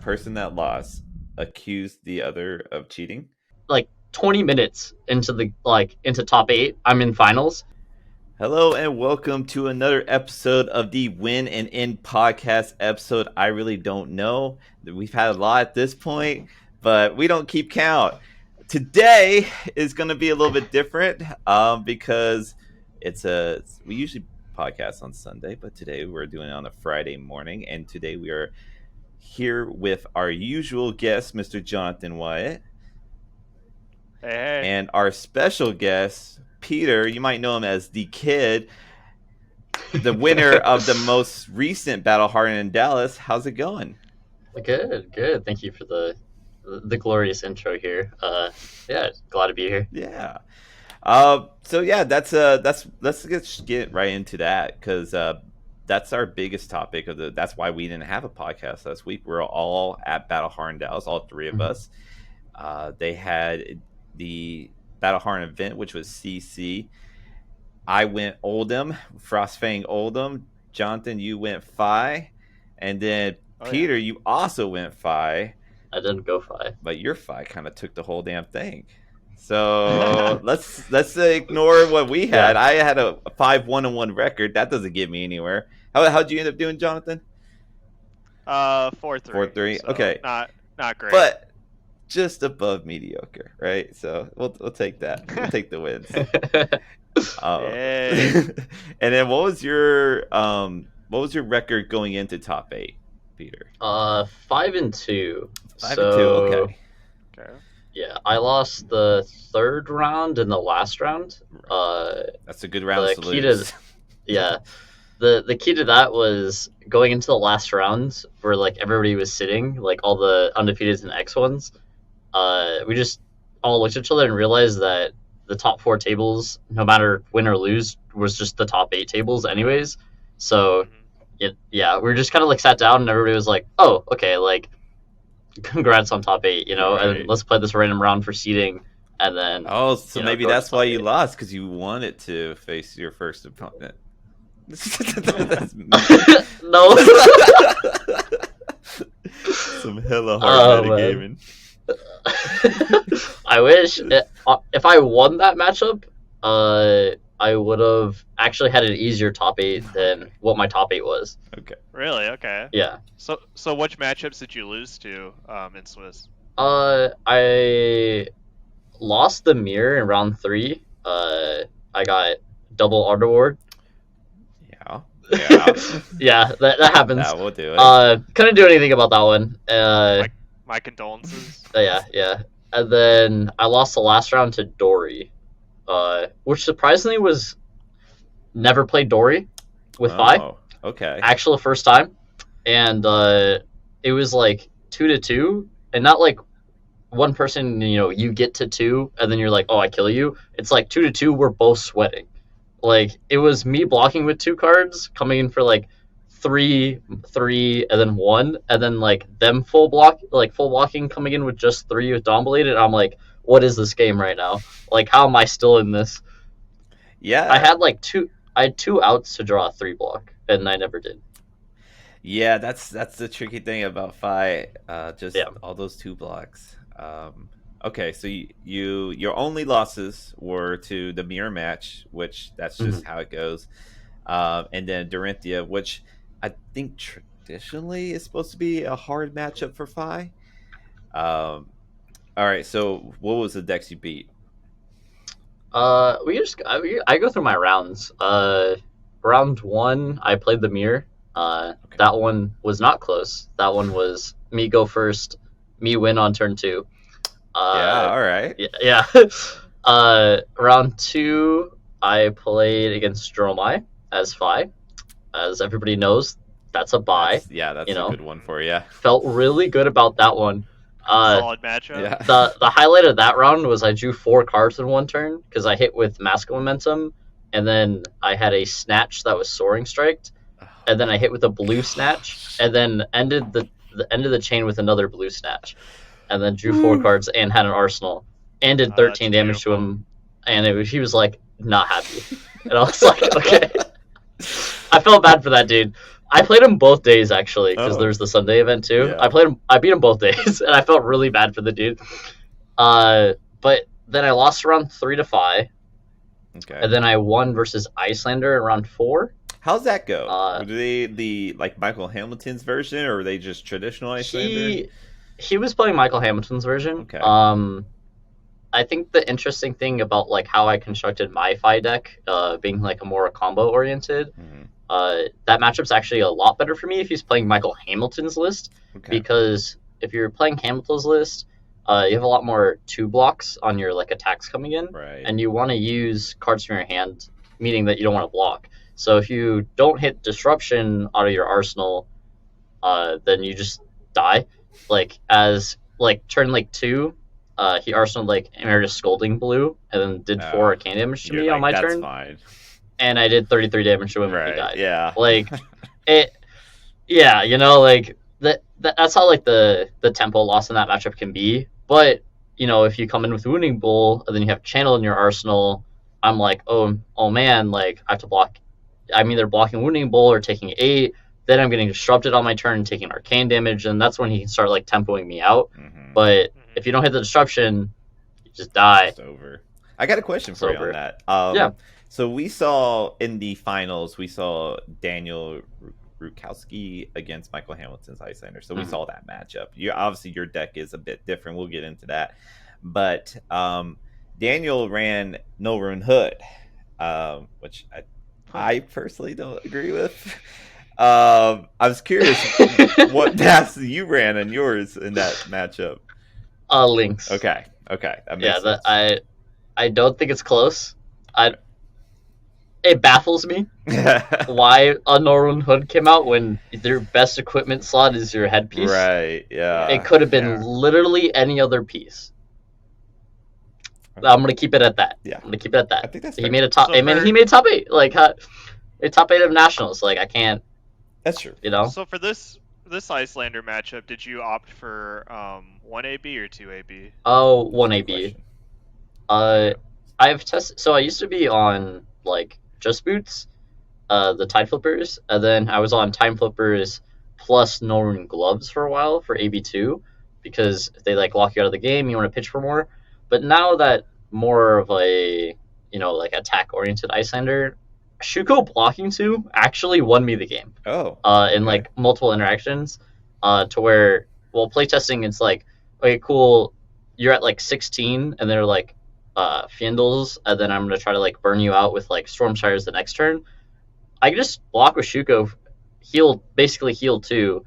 person that lost accused the other of cheating? Like 20 minutes into top 8, I'm in finals. Hello and welcome to another episode of the Win and In podcast episode. I really don't know. We've had a lot at this point, but we don't keep count. Today is going to be a little bit different because we usually podcast on Sunday, but today we're doing it on a Friday morning, and today we are here with our usual guest, Mr. Jonathan Wyatt. Hey. And our special guest, Peter. You might know him as the Kid, the winner of the most recent battle, Hardened in Dallas. How's it going? Good. Thank you for the glorious intro here. Yeah, glad to be here. Yeah. So yeah, let's get right into that, because that's our biggest topic that's why we didn't have a podcast last week. We're all at Battle Hardened Dallas, all three of us. They had the Battle Hardened event, which was CC. I went Oldham, Frostfang Oldham. Jonathan, you went Phi, and then Peter, you also went Phi. I didn't go Phi, but your Phi kind of took the whole damn thing. So let's ignore what we had. Yeah. I had a 5-1-1 record. That doesn't get me anywhere. How'd you end up doing, Jonathan? 4-3. 4-3. So okay. Not great. But just above mediocre, right? So we'll take that. We'll take the wins. And then what was your record going into top 8, Peter? 5-2. 5-2. Okay. Yeah, I lost the third round and the last round. That's a good round to lose. The key to that was going into the last round where like everybody was sitting, like all the undefeateds and X1s. We just all looked at each other and realized that the top 4 tables, no matter win or lose, was just the top 8 tables anyways. So we just kind of like sat down and everybody was like, oh, okay, like congrats on top 8, right. And let's play this random round for seeding. And then maybe that's why you lost, because you wanted to face your first opponent. No. Some hella hard metagaming. I wish if I won that matchup, I would have actually had an easier top 8 than what my top 8 was. Okay. Really? Okay. Yeah. So which matchups did you lose to in Swiss? I lost the mirror in round 3. I got double Underward. Yeah. Yeah, that happens. That will do it. Couldn't do anything about that one. My condolences. Yeah. And then I lost the last round to Dory, which surprisingly was never played Dory with Phi. Okay. Actual first time. And it was like 2-2, and not like one person, you get to 2 and then you're like, oh, I kill you. It's like 2-2, we're both sweating. Like it was me blocking with 2 cards, coming in for like 3, and then 1, and then like them full blocking, coming in with just 3 with Dominated. I'm like, what is this game right now? Like, how am I still in this? Yeah. I had 2 outs to draw a 3 block, and I never did. Yeah, that's the tricky thing about Phi. All those 2 blocks. Okay, so your only losses were to the mirror match, which that's just how it goes, and then Dorinthia, which I think traditionally is supposed to be a hard matchup for Phi. All right, so what was the decks you beat? I go through my rounds. Round 1, I played the mirror. Okay. That one was not close. That one was me go first, me win on turn 2. All right. Yeah. Round 2, I played against Dromai as Phi. As everybody knows, that's a bye. That's a good one for you. Felt really good about that one. Solid matchup. Yeah. The highlight of that round was I drew 4 cards in one turn because I hit with Mask Momentum, and then I had a Snatch that was Soaring Striked, and then I hit with a blue Snatch, and then ended the end of the chain with another blue Snatch, and then drew 4 cards and had an Arsenal, and did 13 damage to him, and he was like not happy, and I was like, okay. I felt bad for that dude. I played him both days actually because Oh. there's the Sunday event too. Yeah. I beat him both days, and I felt really bad for the dude. But then I lost around 3-5, Okay. and then I won versus Icelander in round 4. How's that go? Uh, Were they the like Michael Hamilton's version, or were they just traditional Icelander? He was playing Michael Hamilton's version. Okay. I think the interesting thing about like how I constructed my Fi deck, being like a more combo oriented, that matchup's actually a lot better for me if he's playing Michael Hamilton's list, Okay. because if you're playing Hamilton's list, you have a lot more 2 blocks on your like attacks coming in, Right. and you want to use cards from your hand, meaning that you don't want to block. So if you don't hit disruption out of your arsenal, then you just die. Like as like turn like 2. He arsenaled like Emeritus Scolding Blue and then did 4 arcane damage to You're me on my that's turn, fine. and I did 33 damage to him when he Right. died. Yeah. Like it, yeah, you know, like that's how like the tempo loss in that matchup can be. But you know, if you come in with Wounding Bull and then you have Channel in your arsenal, I'm like, oh man, like I have to block. I'm either blocking Wounding Bull or taking 8. Then I'm getting disrupted on my turn and taking arcane damage, and that's when he can start like tempoing me out. Mhm. But if you don't hit the disruption, you just die. It's over. I got a question for you on over. that. Yeah. So we saw in the finals, we saw Daniel Rukowski against Michael Hamilton's Icelander. So we Mhm. saw that matchup. Obviously your deck is a bit different. We'll get into that. But Daniel ran No Rune Hood, which I personally don't agree with. I was curious what paths you ran in yours in that matchup. Lynx. Okay. That makes Yeah, sense. I don't think it's close. It baffles me why a Northern Hood came out when their best equipment slot is your headpiece. Right, yeah. It could have been literally any other piece. I'm gonna keep it at that. Yeah. I'm gonna keep it at that. I think that's He fair. made a top. So I mean, for- he made top 8. Like, top 8 of nationals. Like, I can't. That's true. You know. So for this Icelander matchup, did you opt for 1 AB or 2 AB? Oh, 1 Good AB. question. I've tested. So I used to be on like Just Boots, the Tide Flippers, and then I was on Time Flippers plus Northern Gloves for a while for AB2, because if they like lock you out of the game, you want to pitch for more. But now that more of a like attack oriented Icelander, Shuko blocking 2 actually won me the game. Oh. In like multiple interactions, to where playtesting it's like, okay, cool, you're at like 16 and they're like Fiendles, and then I'm gonna try to like burn you out with like Stormshires the next turn. I can just block with Shuko, basically heal 2,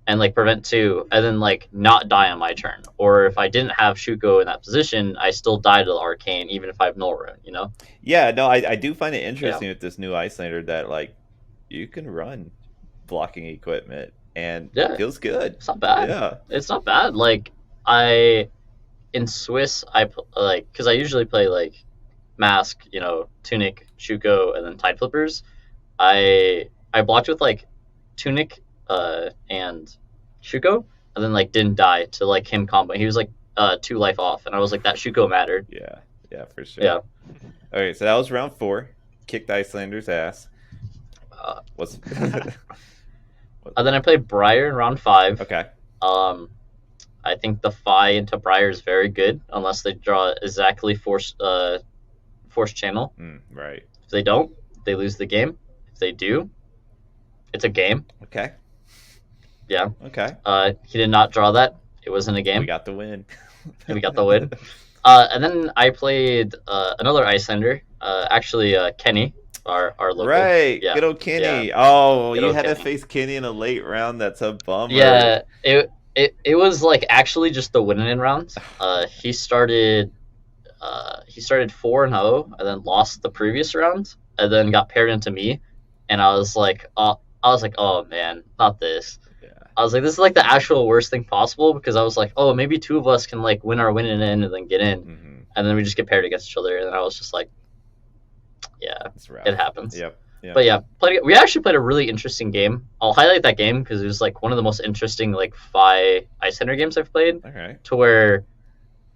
and like prevent 2, and then like not die on my turn. Or if I didn't have Shuko in that position, I still die to the arcane even if I have Null Rune, Yeah, no, I do find it interesting with this new Icelander that like you can run blocking equipment and it feels good. It's not bad. Yeah. It's not bad. Like in Swiss, because I usually play like Mask, Tunic, Shuko, and then Tide Flippers. I blocked with like Tunic and Shuko, and then like didn't die to like him combo. He was like 2 life off, and I was like, that Shuko mattered. Yeah, for sure. Yeah. Okay, so that was round 4. Kicked Icelander's ass. What's And then I played Briar in round 5. Okay. I think the Fi into Briar is very good unless they draw exactly force channel. Right. If they don't, they lose the game. If they do, it's a game. Okay. Yeah. Okay. He did not draw that. It wasn't a game. We got the win. We got the win. And then I played another Icelander, actually Kenny, our local. Right. Yeah. Good old Kenny. Yeah. Oh, Good you old had to Kenny. face Kenny in a late round. That's a bummer. Yeah. It was like actually just the winning round. He started 4-0 and then lost the previous round and then got paired into me, and I was like, oh man, not this. Yeah. I was like, this is like the actual worst thing possible, because I was like, oh, maybe 2 of us can like win our winning in and then get in, Mm-hmm. and then we just get paired against each other, and then I was just like, yeah, That's rough. it happens. Yep. But yeah, we actually played a really interesting game. I'll highlight that game because it was like one of the most interesting like Fi Icelander games I've played. Okay. To where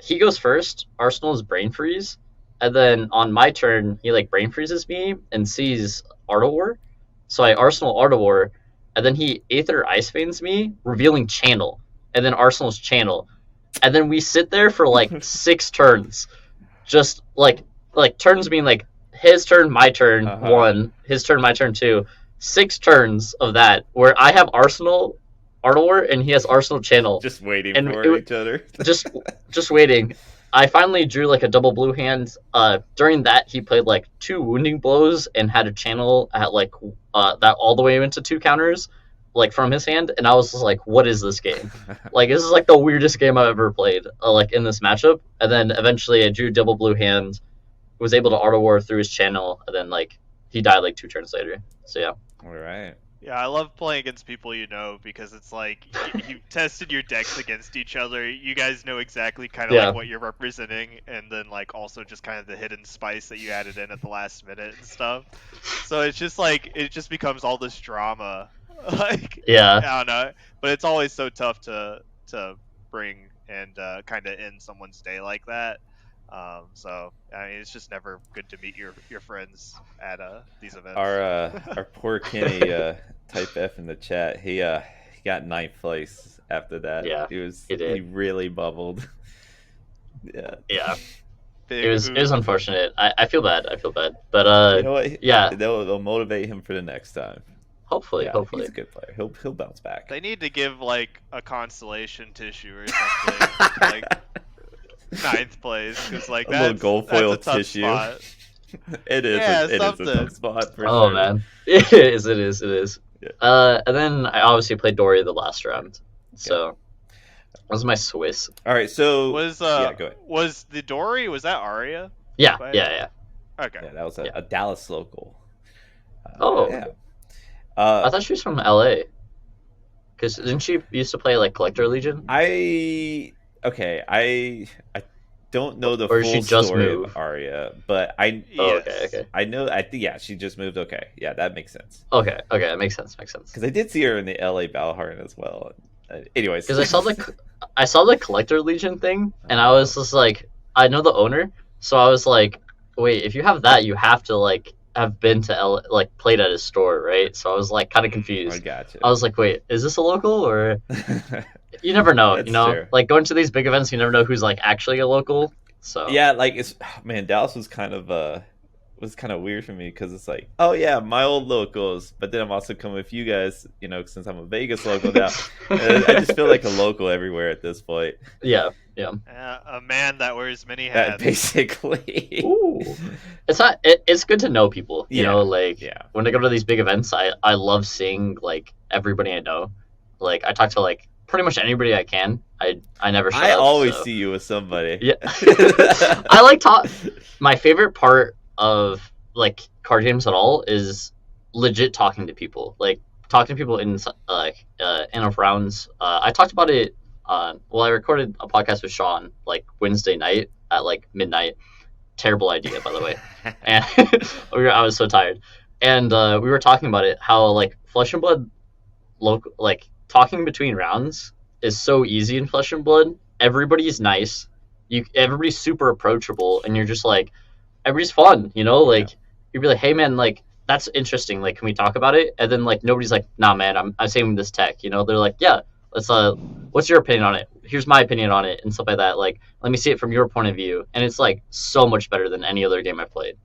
he goes first, Arsenal is Brain Freeze, and then on my turn he like Brain Freezes me and sees Art of War. So I Arsenal Art of War, and then he Aether Ice Veins me, revealing channel, and then Arsenal's channel, and then we sit there for like 6 turns, just like turns mean like his turn, my turn, 1, his turn, my turn, 2, 6 turns of that where I have Arsenal Artwar and he has Arsenal channel, Just waiting And for it- each other. just waiting. I finally drew like a double blue hand. During that, he played like 2 wounding blows and had a channel at like that all the way into 2 counters, like from his hand. And I was just like, "What is this game? Like, this is like the weirdest game I've ever played. Like in this matchup." And then eventually, I drew double blue hand, was able to auto war through his channel, and then like he died like 2 turns later. So yeah. All right. Yeah, I love playing against people you know because it's like you tested your decks against each other. You guys know exactly kind of Yeah. like what you're representing, and then like also just kind of the hidden spice that you added in at the last minute and stuff. So it's just like it just becomes all this drama. Like Yeah. I don't know, but it's always so tough to bring and kind of end someone's day like that. So I mean, it's just never good to meet your friends at these events. Our poor Kenny type F in the chat. He got 9th place after that. Yeah, he did. really bubbled. Yeah. Yeah. Big It was oof. unfortunate. I feel bad. But You know what? yeah. They'll motivate him for the next time. hopefully. Yeah, Hopefully. he's a good player. He'll bounce back. They need to give like a consolation tissue or something, like 9th place, because like A little that's gold foil that's a tough tissue. spot. It is. Yeah, It is a something. tough spot for Oh sure. man, it is. Yeah. And then I obviously played Dory the last round, so that was my Swiss. All right. So Was yeah, go ahead. was the Dory, was that Arya? Yeah, Right. yeah. Okay. Yeah, that was Yeah. a Dallas local. Oh. Yeah. I thought she was from LA. Because didn't she used to play like Collector Legion? I don't know the Or full she just story moved? of Arya, but I Oh, Yes. okay. I know. I think yeah, she just moved. Okay, yeah, that makes sense. Okay, that makes sense. Because I did see her in the LA Battle Hardened as well. Anyways, Because I saw the Collector Legion thing, and I was just like, I know the owner, so I was like, wait, if you have that, you have to like have been to like played at his store, right? So I was like kind of I confused. gotcha. I was like, wait, is this a local or? You never know, That's you know. true. Like going to these big events, you never know who's like actually a local. So Yeah, like it's man, Dallas was kind of weird for me because it's like, oh yeah, my old locals, but then I'm also coming with you guys, you know, since I'm a Vegas local now. And I just feel like a local everywhere at this point. yeah. A man that wears many That hats. basically. Ooh. It's good to know people, you Yeah, know, like yeah. when I go to these big events, I love seeing like everybody I know. Like I talk to like pretty much anybody I can. I never shut I up, always so. see you with somebody. Yeah. I like my favorite part of like card games at all is legit talking to people. Like talking to people in of rounds. I talked about it well, I recorded a podcast with Sean like Wednesday night at like midnight. Terrible idea, by the way. And I was so tired. And we were talking about it, how like Flesh and Blood like talking between rounds is so easy in Flesh and Blood. Everybody's nice. Everybody's super approachable, and you're just like, everybody's fun, you know? Like you'd be like, hey man, like that's interesting. Like, can we talk about it? And then like nobody's like, nah man, I'm saving this tech. You know? They're like, yeah, let's what's your opinion on it? Here's my opinion on it, and stuff like that. Like, let me see it from your point of view, and it's like so much better than any other game I've played.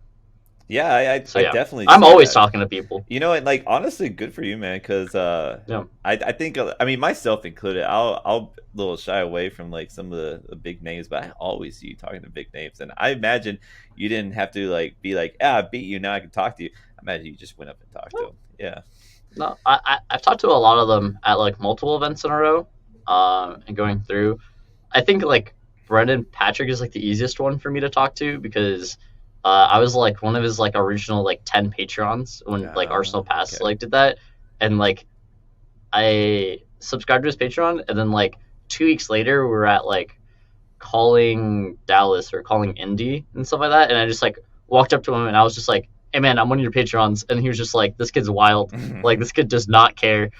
Yeah, I definitely. I'm see always that. talking to people. You know, and like honestly, good for you, man. Because Yeah. I think I mean myself included. I'll a little shy away from like some of the big names, but I always see you talking to big names, and I imagine you didn't have to like be like, I beat you, now I can talk to you. I imagine you just went up and talked to them. Yeah. No, I've talked to a lot of them at like multiple events in a row, and going through. I think like Brendan Patrick is like the easiest one for me to talk to because I was like one of his like original like 10 Patreons when like Arsenal Pass okay. like did that, and like I subscribed to his Patreon, and then like 2 weeks later we were at like calling Dallas or calling Indy and stuff like that, and I just like walked up to him and I was just like, hey man, I'm one of your Patreons, and he was just like, this kid's wild. Like this kid does not care.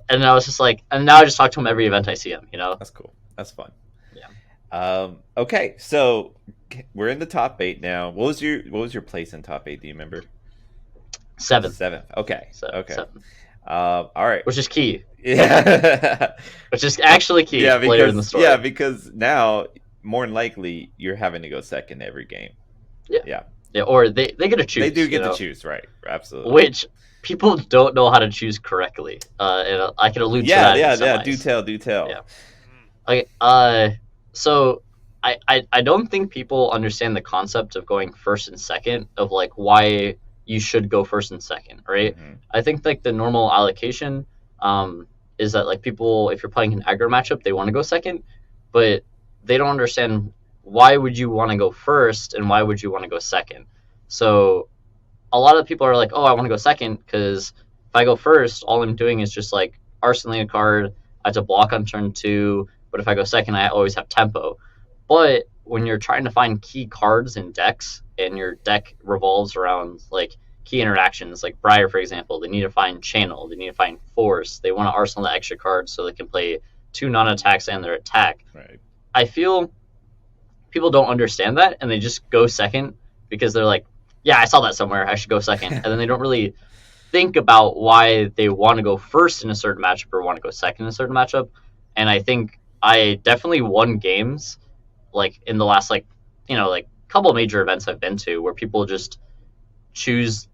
And I was just like, and now I just talk to him every event I see him, you know? That's cool. That's fun. Yeah. Okay, so we're in the top 8 now. What was your place in top 8? Do you remember? 7th. 7th. Okay. So, Okay. 7th. All right. which is key. Yeah. Which is actually key Yeah, later in the story. Yeah, because now more than likely you're having to go second every game. Yeah, or they get to choose. They do get to choose, right? Absolutely. Which people don't know how to choose correctly. And I can allude to that. Yeah. Do tell. Yeah. Okay. So I don't think people understand the concept of going first and second, of like why you should go first and second, right? Mhm. I think like the normal allocation is that like people, if you're playing an aggro matchup, they want to go second, but they don't understand why would you want to go first and why would you want to go second. So a lot of people are like, oh, I want to go second because if I go first, all I'm doing is just like arsenaling a card. I have to block on turn 2, but if I go second, I always have tempo. But when you're trying to find key cards in decks and your deck revolves around like key interactions, like Briar, for example, they need to find channel, they need to find force, they want to arsenal the extra cards so they can play 2 non-attacks and their attack. Right. I feel people don't understand that and they just go second because they're like, yeah, I saw that somewhere, I should go second. And then they don't really think about why they want to go first in a certain matchup or want to go second in a certain matchup. And I think I definitely won games like in the last like couple of major events I've been to where people just choose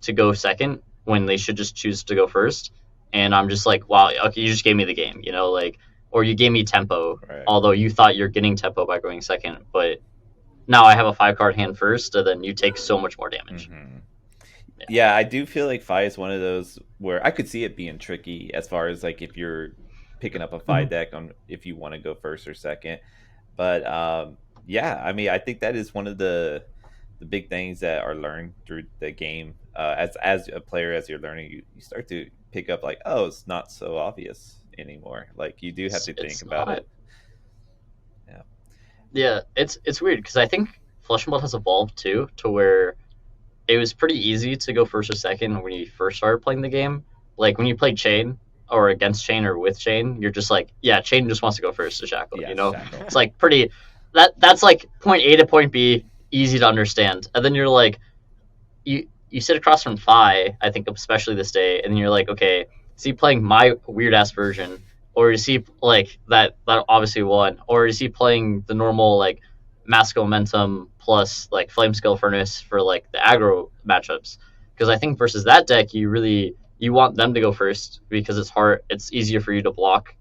to go second when they should just choose to go first. And I'm just like, wow, okay, you just gave me the game, like, or you gave me tempo, Right. although you thought you're getting tempo by going second, but now I have a 5-card hand first, and then you take so much more damage. Mm-hmm. Yeah, I do feel like Fi is one of those where I could see it being tricky as far as like if you're picking up a Fi deck on if you want to go first or second. But yeah, I mean, I think that is one of the big things that are learned through the game. As a player, as you're learning, you start to pick up like, oh, it's not so obvious anymore. Like you do have to think about it. Yeah, it's weird because I think Flesh and Blood has evolved too to where it was pretty easy to go first or second when you first started playing the game. Like when you played Chain or against Chain or with Chain, you're just like, yeah, Chain just wants to go first to Shackle. Shackle. It's like pretty. That's like point A to point B, easy to understand. And then you're like, you sit across from Fi, I think especially this day, and you're like, okay, is he playing my weird ass version, or is he like that obviously won, or is he playing the normal like Mask Momentum plus like Flame Skill Furnace for like the aggro matchups? Because I think versus that deck, you want them to go first because it's easier for you to block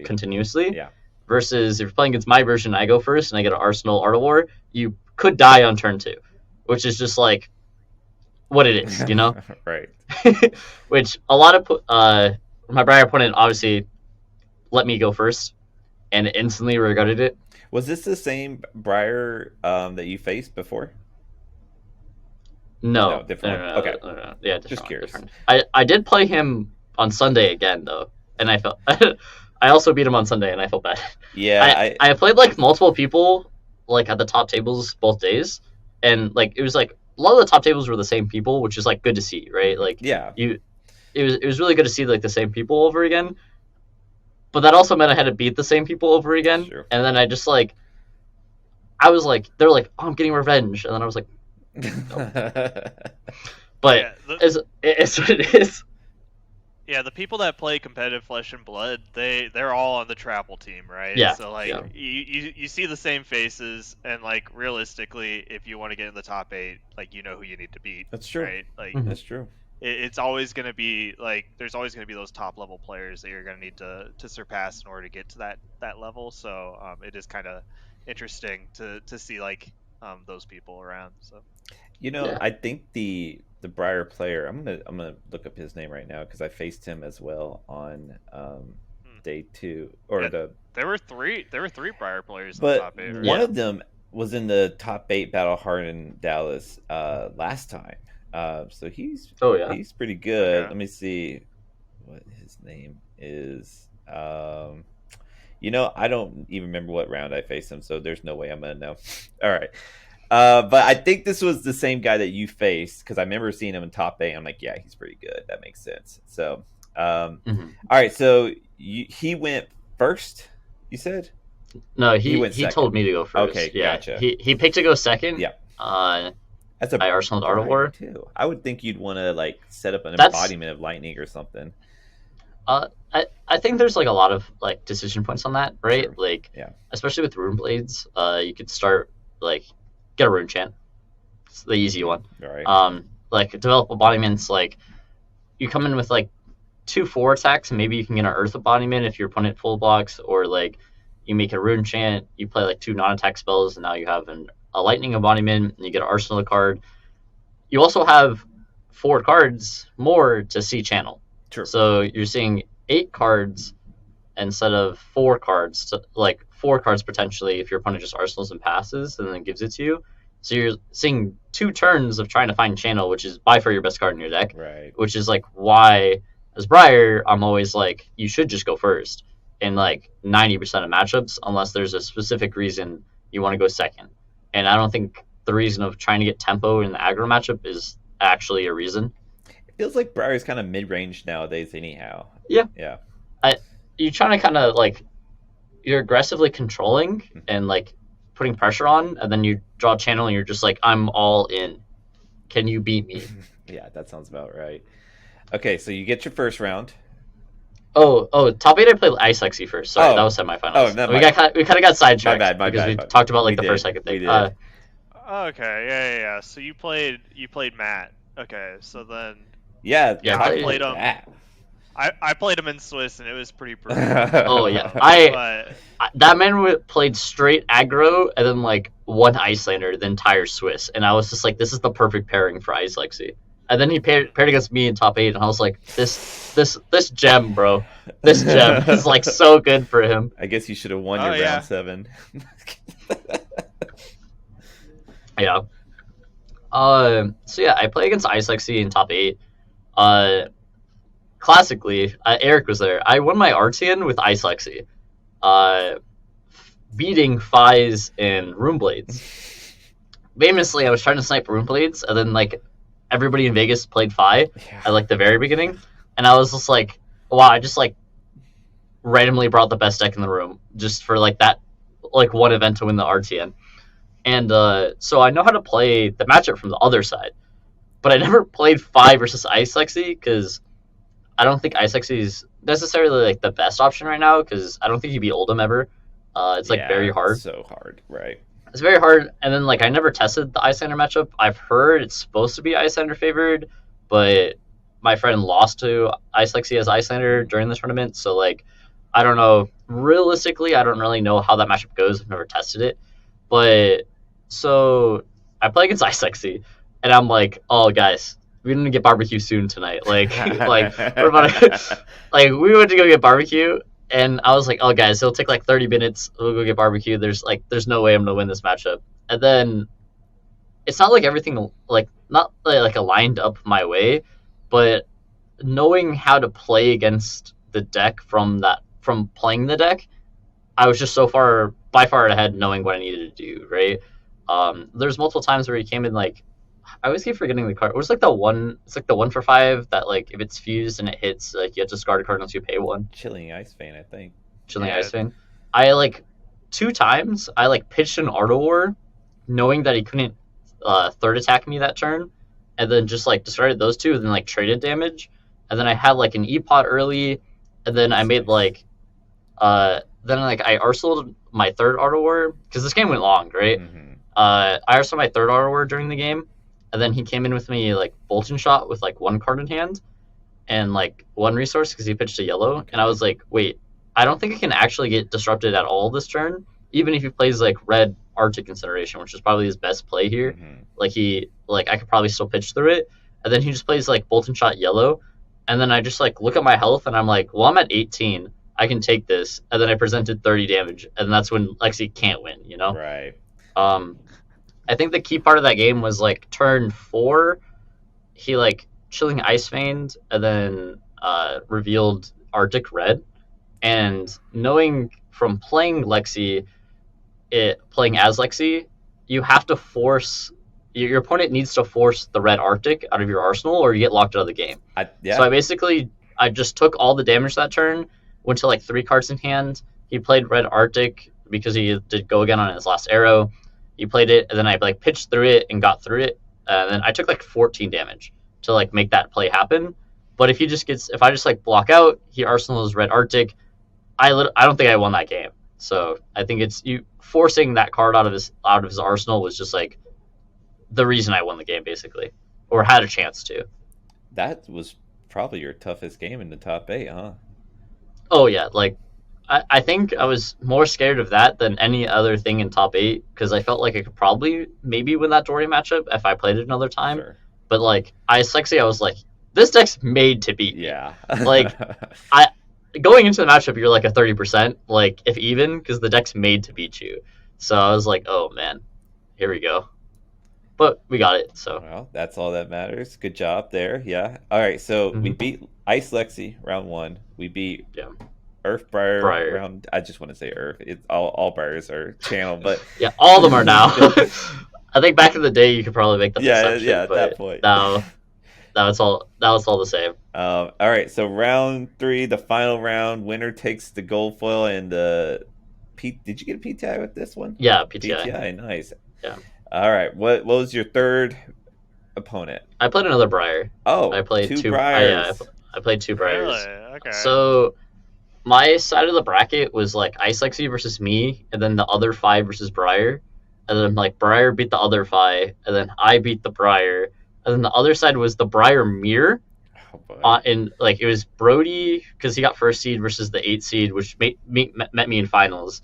continuously. Yeah. Versus if you're playing against my version, I go first and I get an Arsenal Art of War, you could die on turn 2, which is just like what it is, Right. Which a lot of my Briar opponent obviously let me go first and instantly regretted it. Was this the same Briar that you faced before? No, different. No, okay. No. Yeah, different. Just curious. Different. I did play him on Sunday again though, and I felt I also beat him on Sunday and I felt bad. Yeah, I played like multiple people like at the top tables both days, and like it was like a lot of the top tables were the same people, which is like good to see, right? Like yeah, it was really good to see like the same people over again. But that also meant I had to beat the same people over again, sure. And then I was like, they're like, oh, I'm getting revenge, and then I was like, no. But Yeah, it's what it is. Yeah, the people that play competitive Flesh and Blood, they're all on the travel team, right? Yeah. So like you see the same faces, and like realistically, if you want to get in the top 8, like you know who you need to beat. That's true. Right? Like that's true. It's always going to be like there's always going to be those top level players that you're going to need to surpass in order to get to that level. So it is kind of interesting to see like those people around. So I think the Briar player, I'm gonna look up his name right now because I faced him as well on day 2 or there were three Briar players in but the top 8. Right? One of them was in the top 8 Battle Hardened Dallas last time. So he's pretty good. Okay. Let me see what his name is. I don't even remember what round I faced him, so there's no way I'm gonna know. All right. But I think this was the same guy that you faced because I remember seeing him in top 8. I'm like, yeah, he's pretty good. That makes sense. So, all right. So he went first. You said? No, he told me to go first. Okay, yeah. gotcha. He picked to go second. Yeah. As a I arsenaled Art of Briar, War. too. I would think you'd want to like set up an That's- embodiment of lightning or something. I think there's like a lot of like decision points on that, right? Sure. Like, Yeah. especially with rune blades, you could start like get a rune chant. It's the easy one. Right. Like develop embodiments. Like you come in with like 2/4 attacks, and maybe you can get an earth embodiment if your opponent full blocks, or like you make a rune chant, you play like 2 non-attack spells, and now you have a lightning embodiment, and you get an arsenal card. You also have 4 cards more to see channel. Sure. So you're seeing 8 cards instead of 4 cards, to, like 4 cards potentially if your opponent just arsenals and passes and then gives it to you. So you're seeing 2 turns of trying to find channel, which is by far your best card in your deck. Right. Which is like why, as Briar, I'm always like, you should just go first in like 90% of matchups, unless there's a specific reason you want to go second. And I don't think the reason of trying to get tempo in the aggro matchup is actually a reason. It feels like Briar's kind of mid-range nowadays, anyhow. Yeah. Yeah. You're trying to kind of like, you're aggressively controlling and like putting pressure on, and then you draw a channel and you're just like, I'm all in. Can you beat me? Yeah, that sounds about right. Okay, so you get your first round. Oh, top 8 I played Ice Lexi first. Sorry, Oh. that was semifinals. Oh, never we mind. kind of got sidetracked My because bad. we talked about like We the first did. second We thing. did. Okay, yeah. So you played Matt. Okay, so then Yeah, Yeah, talk I about played him. that. I played him in Swiss and it was pretty brutal. Oh, yeah. But That man played straight aggro and then like 1 Icelander the entire Swiss, and I was just like, this is the perfect pairing for Ice Lexi. And then he paired against me in top 8, and I was like, this gem, bro, this gem is like so good for him. I guess you should have won Oh, your yeah. round 7. Yeah. So yeah, I play against Ice Lexi in top 8. Classically, Eric was there. I won my Artian with Ice Lexi, beating Fies and Rune Blades. Famously, I was trying to snipe Rune Blades, and then like everybody in Vegas played Fi at like the very beginning, and I was just like, wow, I just like randomly brought the best deck in the room just for like that like one event to win the RTN. And so I know how to play the matchup from the other side, but I never played Fi versus Ice Lexi because I don't think Ice Lexi is necessarily like the best option right now, because I don't think you beat Oldham ever. It's like very hard. So hard, right? It's very hard. And then like I never tested the Icelander matchup. I've heard it's supposed to be Icelander favored, but my friend lost to Ice Lexi as Icelander during the tournament. So like I don't know. Realistically, I don't really know how that matchup goes. I've never tested it. But so I play against Ice Lexi, and I'm like, oh guys, we're gonna get barbecue soon tonight. Like we're about to, like we went to go get barbecue. And I was like, oh, guys, it'll take like 30 minutes. We'll go get barbecue. There's no way I'm going to win this matchup. And then it's not like everything, like, not like aligned up my way, but knowing how to play against the deck from playing the deck, I was just by far ahead knowing what I needed to do, right? There's multiple times where he came in like, I always keep forgetting the card. It's like the 1 for 5 that like if it's fused and it hits, like you have to discard a card unless you pay 1. Chilling Ice Vein, I think. Chilling Ice Vein. I like 2 times I like pitched an Art of War, knowing that he couldn't third attack me that turn, and then just like discarded those 2 and then like traded damage, and then I had like an E-Pot early, and then I made like then like I arsenaled my 3rd Art of War because this game went long, right? Mm-hmm. I arsenaled my 3rd Art of War during the game. And then he came in with me like Bolt and Shot with like 1 card in hand and like 1 resource because he pitched a yellow. And I was like, wait, I don't think I can actually get disrupted at all this turn, even if he plays like red Arctic Incineration, which is probably his best play here. Mm-hmm. I could probably still pitch through it. And then he just plays like Bolt and Shot yellow. And then I just like look at my health and I'm like, well, I'm at 18. I can take this. And then I presented 30 damage. And that's when Lexi can't win, you know? Right. I think the key part of that game was like turn 4, he like Chilling Ice Veined and then revealed Arctic Red. And knowing from playing Lexi, playing as Lexi, you have to force your opponent needs to force the red Arctic out of your arsenal, or you get locked out of the game. So I just took all the damage that turn, went to like 3 cards in hand. He played red Arctic because he did go again on his last arrow. He played it, and then I like pitched through it and got through it, and then I took like 14 damage to like make that play happen. But if I just like block out, he arsenals Red Arctic. I don't think I won that game. So I think it's you forcing that card out of his arsenal was just like the reason I won the game basically, or had a chance to. That was probably your toughest game in the top 8, huh? Oh yeah, like I think I was more scared of that than any other thing in top 8 because I felt like I could probably maybe win that Dory matchup if I played it another time. Sure. But like I was like, this deck's made to beat me. Yeah. Like going into the matchup, you're like a 30%, like if even, because the deck's made to beat you. So I was like, oh man, here we go. But we got it. So well, that's all that matters. Good job there. Yeah. All right. So we beat Ice Lexi round 1. We beat Earth Briar round. I just want to say Earth. It's all Briars are channel, but yeah, all of them are now. I think back in the day you could probably make the exception. Yeah. At that point. Now that was all the same. All right. So round 3, the final round. Winner takes the gold foil and the Did you get a PTI with this one? Yeah, PTI. PTI, nice. Yeah. All right. What was your third opponent? I played another Briar. Oh, I played two Briars. I played 2 Briars. Really? Okay. So my side of the bracket was like Ice Lexi versus me, and then the other 5 versus Briar. And then like Briar beat the other 5, and then I beat the Briar. And then the other side was the Briar Mirror. And like it was Brody because he got first seed versus the 8 seed, which met me in finals.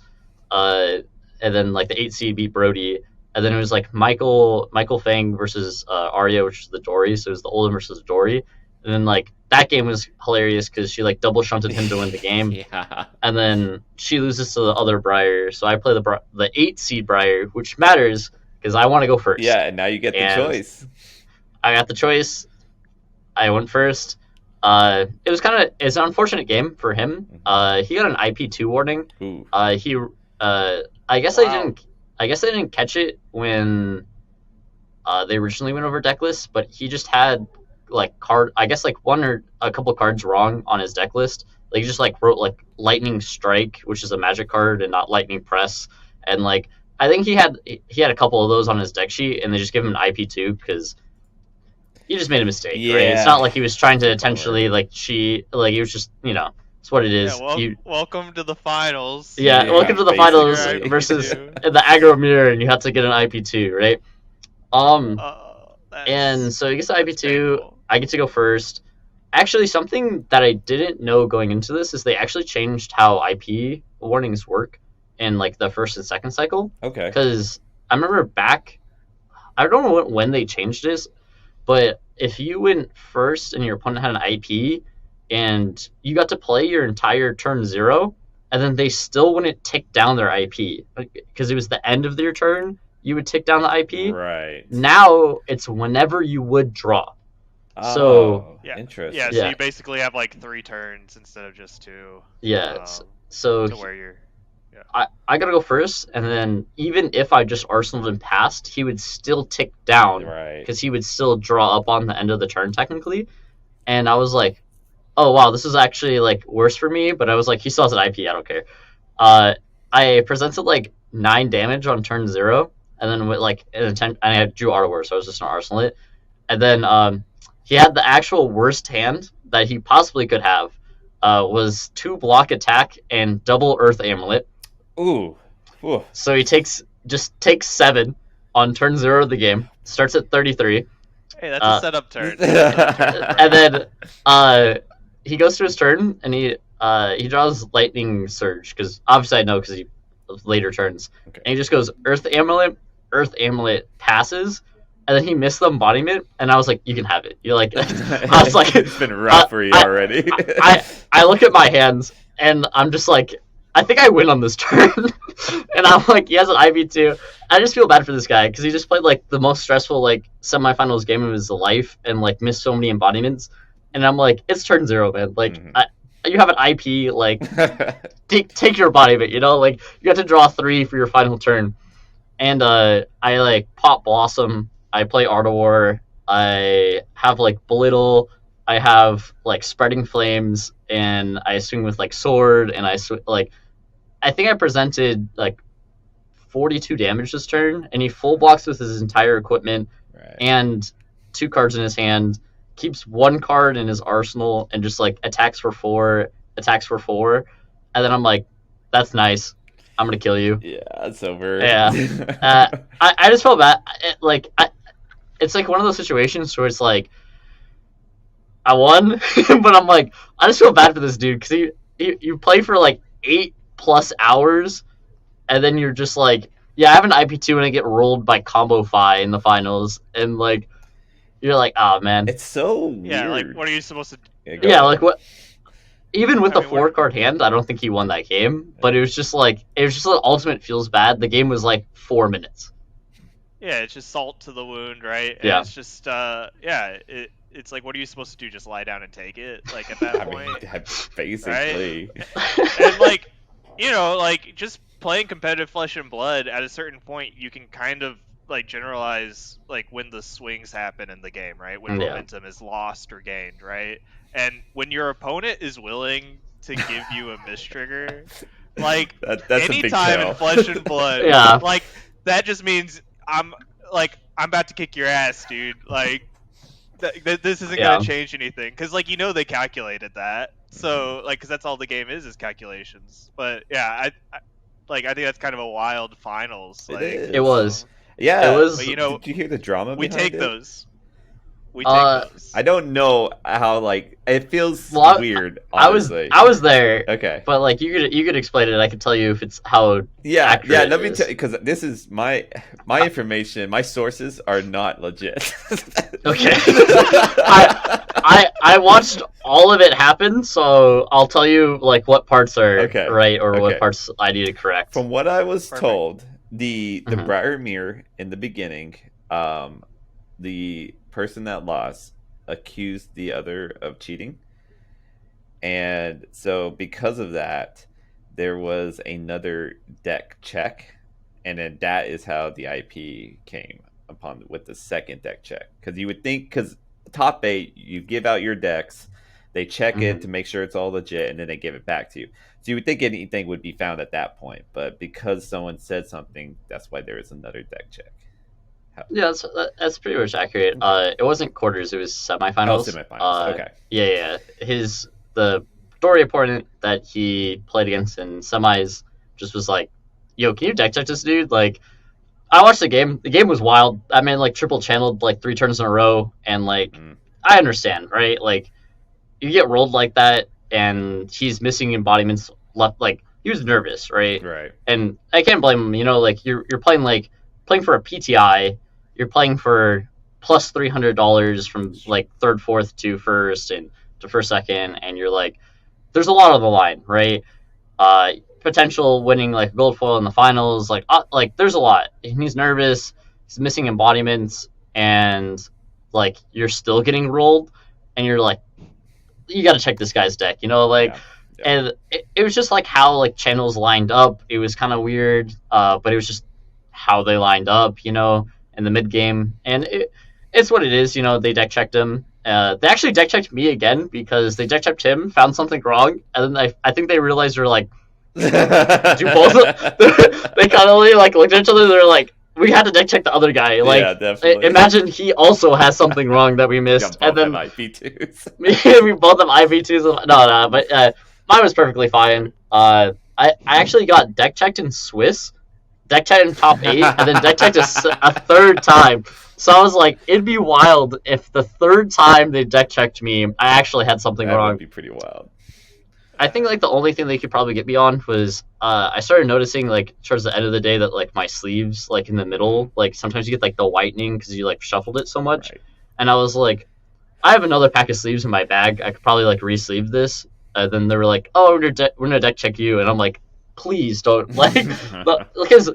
And then like the 8 seed beat Brody. And then it was like Michael Fang versus Arya, which is the Dory. So it was the Olden versus Dory. And then like that game was hilarious because she like double shunted him to win the game. Yeah. And then she loses to the other Briar. So I play the 8 seed Briar, which matters because I want to go first. Yeah, and now you get the choice. I got the choice. I went first. It's an unfortunate game for him. He got an IP2 warning. Ooh. I guess I didn't catch it when they originally went over deck list, but he just had like one or a couple cards wrong on his deck list. Like he just like wrote like Lightning Strike, which is a magic card, and not Lightning Press. And like I think he had a couple of those on his deck sheet, and they just give him an IP2 because he just made a mistake. Yeah. Right? It's not like he was trying to intentionally like cheat. Like he was just it's what it is. Yeah, welcome to the finals. Yeah, welcome to the finals versus the aggro mirror, and you have to get an IP2, right? And so he gets the IP2. Painful. I get to go first. Actually, something that I didn't know going into this is they actually changed how IP warnings work in like the first and second cycle. Okay. Because I remember I don't know when they changed this, but if you went first and your opponent had an IP and you got to play your entire turn 0, and then they still wouldn't tick down their IP because it was the end of their turn, you would tick down the IP. Right. Now it's whenever you would draw. So interesting. Yeah, so you basically have like 3 turns instead of just 2. Yeah. So to where you're. I gotta go first, and then even if I just arsenaled him past, he would still tick down, right? Because he would still draw up on the end of the turn technically. And I was like, oh wow, this is actually like worse for me. But I was like, he still has an IP. I don't care. I presented like 9 damage on turn 0, and then with like and I drew Auto War, so I was just gonna arsenal it. And then he had the actual worst hand that he possibly could have. Was 2 block attack and double Earth Amulet. Ooh. So he takes 7 on turn 0 of the game. Starts at 33. Hey, that's a setup turn. And then he goes to his turn and he draws Lightning Surge because obviously I know because he later turns. Okay. And he just goes Earth Amulet passes. And then he missed the embodiment, and I was like, "You can have it." You're like, I was like, "It's been rough for you already." I look at my hands, and I'm just like, I think I win on this turn. And I'm like, he has an IV2. I just feel bad for this guy because he just played like the most stressful like semifinals game of his life, and like missed so many embodiments. And I'm like, it's turn 0, man. Like, you have an IP. Like, take your embodiment. Like you have to draw 3 for your final turn. And I like pop Blossom. I play Art of War. I have like Belittle. I have like Spreading Flames, and I swing with like Sword, and I think I presented like 42 damage this turn, and he full blocks with his entire equipment. Right. Right. and 2 cards in his hand, keeps 1 card in his arsenal, and just like attacks for 4, and then I'm like, that's nice. I'm gonna kill you. Yeah, it's over. Yeah. I just felt bad. It's like one of those situations where it's like, I won, but I'm like, I just feel bad for this dude because you play for like 8+ hours, and then you're just like, yeah, I have an IP2 and I get rolled by Combo Fi in the finals, and like, you're like, oh man, It's so weird. Yeah, like what are you supposed to? yeah, like what? Even with I the mean, what- 4-card hand, I don't think he won that game. But it was just like the ultimate feels bad. The game was like 4 minutes. Yeah, it's just salt to the wound, right? And Yeah. it's just it's like, what are you supposed to do? Just lie down and take it? Like at that I mean, point, basically. and like, like just playing competitive Flesh and Blood, at a certain point you can kind of like generalize like when the swings happen in the game, right? When Yeah. momentum is lost or gained, right? And when your opponent is willing to give you a mistrigger, like That's a big anytime tell. in Flesh and Blood, Yeah. like that just means I'm about to kick your ass, dude. Like this isn't Yeah. gonna change anything, because like they calculated that, so like because that's all the game is calculations. But yeah, I think that's kind of a wild finals. It Like, is. It was. Yeah. It was. But, Did you hear the drama we behind take it? those. We take those. I don't know how, like, it feels Well, weird, I was honestly. there, Okay. but like you could explain it. I could tell you if it's how. Yeah, accurate let it me is. tell you, because this is my information. My sources are not legit. Okay. I watched all of it happen, so I'll tell you like what parts are Okay. right or Okay. what parts I need to correct. From what I was Perfect. told, the Mhm. Briar Mirror in the beginning, the person that lost accused the other of cheating, and so because of that, there was another deck check, and then that is how the IP came upon with the second deck check. Because you would think, because top 8, you give out your decks, they check it Mhm. to make sure it's all legit, and then they give it back to you. So you would think anything would be found at that point, but because someone said something, that's why there is another deck check. Yeah, that's pretty much accurate. It wasn't quarters; it was semifinals. Semifinals. Okay. Yeah. The Dory opponent that he played against in semis just was like, "Yo, can you deck check this dude?" Like, I watched the game. The game was wild. I mean, like triple channeled like 3 turns in a row, and like Mm. I understand, right? Like, you get rolled like that, and he's missing embodiments left. Like, he was nervous, right? Right. And I can't blame him. Like you're playing for a PTI. You're playing for plus $300 from like third, fourth to first and to first, second, and you're like, there's a lot on the line, right? Potential winning like gold foil in the finals, like there's a lot. And he's nervous. He's missing embodiments, and like you're still getting rolled, and you're like, you got to check this guy's deck, like. Yeah. And it was just like how like channels lined up. It was kind of weird, but it was just how they lined up, in the mid game. And it's what it is, They deck checked him. They actually deck checked me again because they deck checked him, found something wrong, and then I think they realized they're like, do both. They kind of like looked at each other. They're like, we had to deck check the other guy. Like, yeah, definitely. imagine he also has something wrong that we missed, and then IP2s. we both have IV2s. No, but mine was perfectly fine. I actually got deck checked in Swiss, deck checked in top 8, and then deck checked a third time. So I was like, it'd be wild if the third time they deck checked me, I actually had something That wrong. would be pretty wild. I think like the only thing they could probably get me on was I started noticing like towards the end of the day that like my sleeves like in the middle, like sometimes you get like the whitening because you like shuffled it so much. Right. And I was like, I have another pack of sleeves in my bag. I could probably like re-sleeve this. Then they were like, oh, we're gonna deck check you, and I'm like, please don't because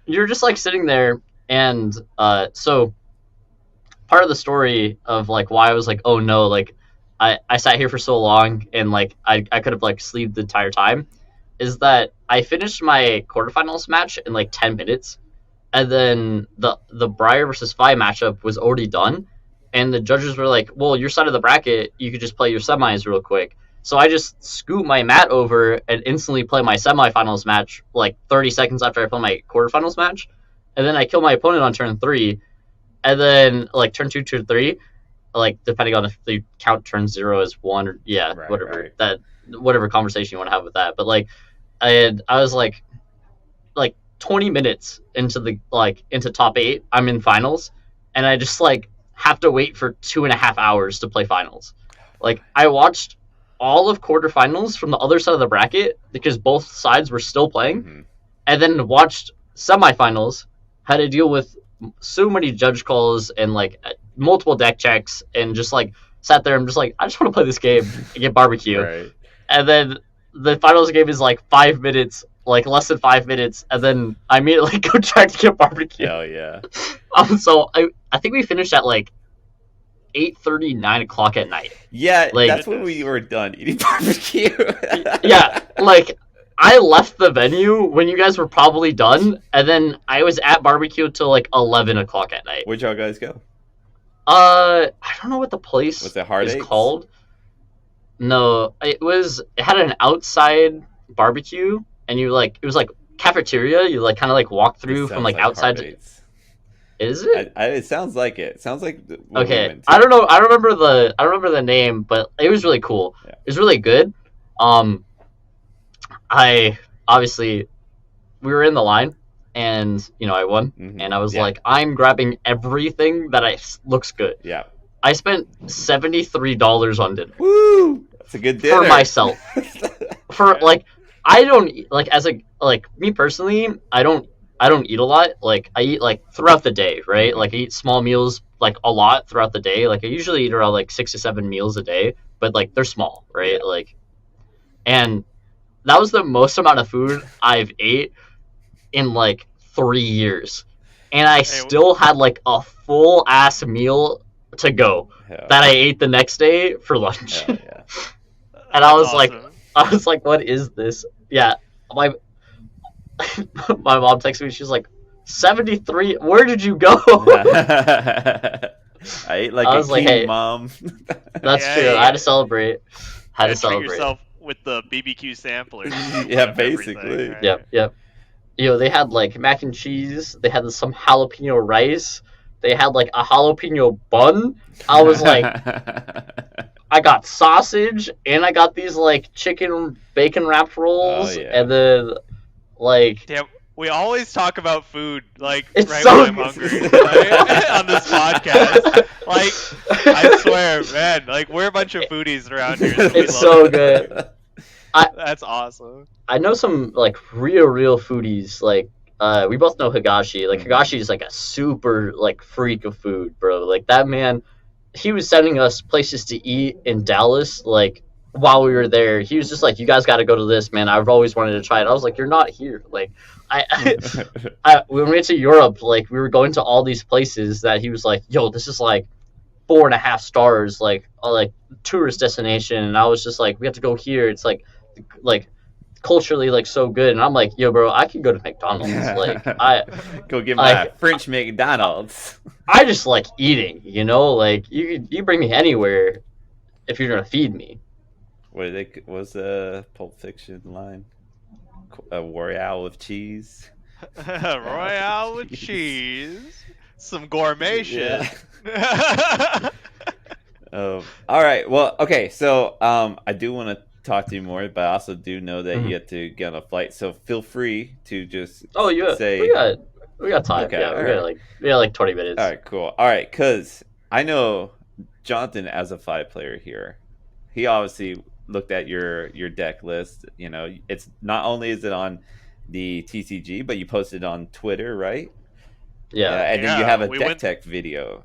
you're just like sitting there, and so part of the story of like why I was like, oh no, like I sat here for so long and like I could have like sleeved the entire time, is that I finished my quarterfinals match in like 10 minutes, and then the Briar versus Fi matchup was already done, and the judges were like, well, your side of the bracket, you could just play your semis real quick. So I just scoot my mat over and instantly play my semifinals match like 30 seconds after I play my quarterfinals match, and then I kill my opponent on turn 3. and then like turn 2, turn 3, like depending on if you count turn 0 as 1 or whatever whatever conversation you want to have with that. But like I was like 20 minutes into top 8, I'm in finals, and I just like have to wait for 2.5 hours to play finals. Like I watched all of quarterfinals from the other side of the bracket because both sides were still playing, and then watched semifinals, had to deal with so many judge calls and like multiple deck checks, and just like sat there and just like, I just want to play this game and get barbecue. Right. And then the finals game is like 5 minutes, like less than 5 minutes, and then I immediately go try to get barbecue. Hell yeah. So I think we finished at like 8:30, 9 o'clock at night. Yeah, like, that's when we were done eating barbecue. Yeah, like I left the venue when you guys were probably done, and then I was at barbecue till like 11 o'clock at night. Where'd y'all guys go? I don't know what the place Was it Hardened? is called. No, it had an outside barbecue, and it was like cafeteria. You like kind of like walk through from like outside. Is it? It sounds like it. It sounds like okay. I don't know. I don't remember the name, but it was really cool. Yeah. It was really good. I obviously we were in the line, and I won, and I was like, I'm grabbing everything that looks good. Yeah. I spent $73 on dinner. Woo! That's a good dinner for myself. Like, I don't like me personally. I don't eat a lot. Like I eat like throughout the day, right? Like I eat small meals like a lot throughout the day. Like I usually eat around like 6 to 7 meals a day, but like they're small, right? Yeah. Like, and that was the most amount of food I've ate in like 3 years, and I still had like a full ass meal to go that I ate the next day for lunch. Yeah. And I was like, what is this? Yeah, my mom texted me. She's like, 73. Where did you go? I ate like a king, hey, Mom. That's true. Yeah. I had to celebrate. Treat yourself with the BBQ sampler. Yeah, basically. Right? Yep. They had like mac and cheese. They had some jalapeno rice. They had like a jalapeno bun. I was like, I got sausage, and I got these like chicken bacon wrapped rolls, and then like. Damn, we always talk about food like it's right so when I'm hungry right? On this podcast. Like, I swear, man, like we're a bunch of foodies around here. So it's so good. That's awesome. I know some like real foodies. Like we both know Higashi. Like Higashi is like a super like freak of food, bro. Like that man, he was sending us places to eat in Dallas. Like while we were there, he was just like, "You guys got to go to this, man. I've always wanted to try it." I was like, "You're not here." Like when we went to Europe, like we were going to all these places that he was like, "Yo, this is like 4.5 stars, like tourist destination," and I was just like, "We have to go here. It's like culturally like so good." And I'm like, "Yo, bro, I can go to McDonald's." Like I go get my French McDonald's. I just like eating, like you bring me anywhere if you're gonna feed me. What was the Pulp Fiction line? A Royale with cheese. Royale with cheese. Some gourmet shit. Yeah. All right. Well, okay. So I do want to talk to you more, but I also do know that you have to get on a flight. So feel free to just say we got time. Okay, yeah, we got like 20 minutes. All right, cool. All right, because I know Jonathan as a 5 player here. He obviously looked at your deck list. It's not only is it on the TCG, but you posted on Twitter, right? Yeah. And then you have a deck tech video.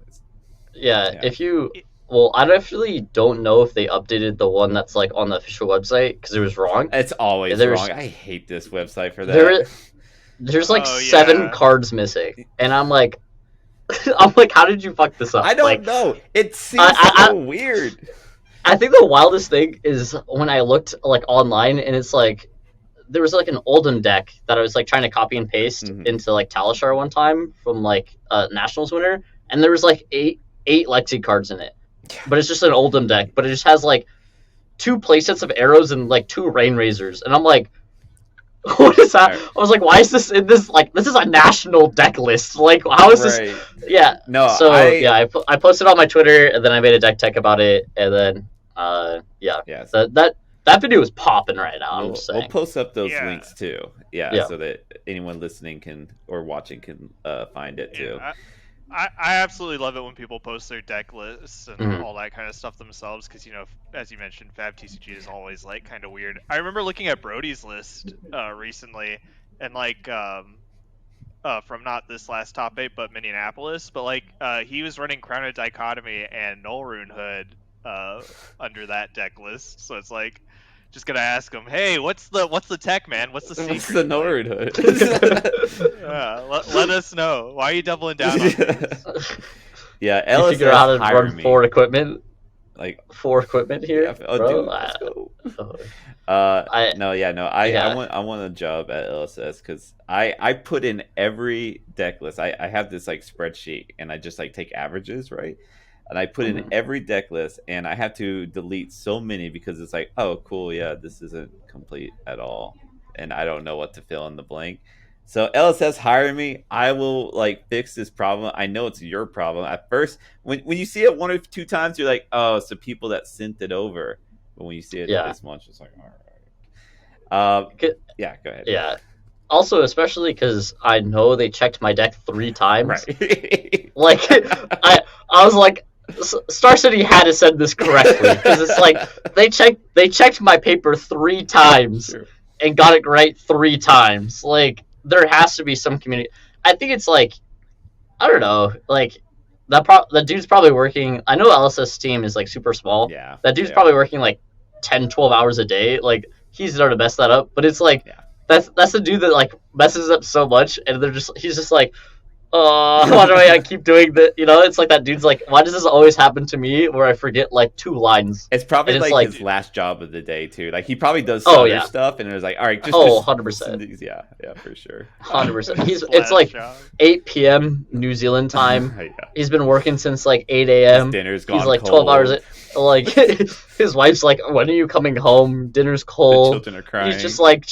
Yeah. I actually don't know if they updated the one that's like on the official website because it was wrong. It's always wrong. I hate this website for that. There's like 7 cards missing, and I'm like, how did you fuck this up? I don't know. It seems so weird. I think the wildest thing is when I looked like online, and it's like there was like an Oldham deck that I was like trying to copy and paste into like Talishar one time from like Nationals winner, and there was like eight Lexi cards in it, but it's just an Oldham deck, but it just has like 2 playsets of arrows and like 2 rain razors, and I'm like, What is that? Alright. I was like, why is this in this? Like, this is a national deck list. Like, how is this? Right. Yeah. No, So I posted on my Twitter, and then I made a deck tech about it, and then yeah. So that video is popping right now. I'm just saying. we'll post up those Yeah. links too. Yeah. So that anyone listening can or watching can find it too. Yeah, I absolutely love it when people post their deck lists and Mhm. all that kind of stuff themselves, because as you mentioned, Fab TCG is always like kind of weird. I remember looking at Brody's list recently, and like from not this last top 8 but Minneapolis, but like he was running Crown of Dichotomy and Null Rune Hood under that deck list. So it's like, just gonna ask him, hey, what's the tech, man? What's the secret? What's the Nord Hood? Let us know. Why are you doubling down on these? Yeah, You LSS figure out how to hired run me. 4 equipment Like, here, yeah, oh, bro. dude, let's go. I I want a job at LSS because I put in every deck list. I have this like spreadsheet and I just like take averages, right? And I put in Mhm. every deck list and I have to delete so many because it's like, oh cool, yeah, this isn't complete at all. And I don't know what to fill in the blank. So LSS hire me. I will like fix this problem. I know it's your problem. At first, when you see it 1 or 2 times, you're like, oh, it's the people that sent it over. But when you see it this much, it's like, all right. Yeah, go ahead. Yeah. Also, especially because I know they checked my deck 3 times. Right. Like, I was like, Star City had to send this correctly because it's like they checked my paper 3 times Sure. and got it right 3 times. Like, there has to be some community. I think it's like, I don't know, like that dude's probably working. I know LSS team is like super small. Yeah. That dude's probably working like 10, 12 hours a day. Like, he's there to mess that up. But it's like, that's the dude that like messes up so much, and he's just like, why do I keep doing that? You know, it's like that dude's like, why does this always happen to me where I forget like 2 lines? It's probably And it's like like- his last job of the day too. Like he probably does some other stuff, and it was like, all right, just 100%. these. Yeah, for sure. 100%. It's Splash like job. 8 p.m. New Zealand time. Yeah. He's been working since like 8 His a.m. dinner's gone He's like cold. 12 hours. Like, his wife's like, when are you coming home? Dinner's The cold. children are crying. He's just like,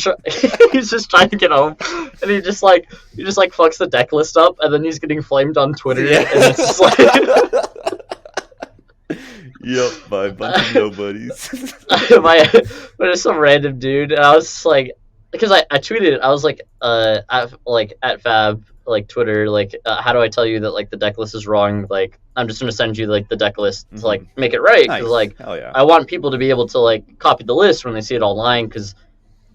he's just trying to get home, and he just fucks the deck list up, and then he's getting flamed on Twitter, Yeah. and it's just like, Yep, by a bunch of nobodies. there's some random dude, and I was just like, because I tweeted, I was like, at Fab, like Twitter, like, how do I tell you that like the deck list is wrong? Like, I'm just gonna send you like the deck list to like make it right, because Nice. like Hell yeah. I want people to be able to like copy the list when they see it online, because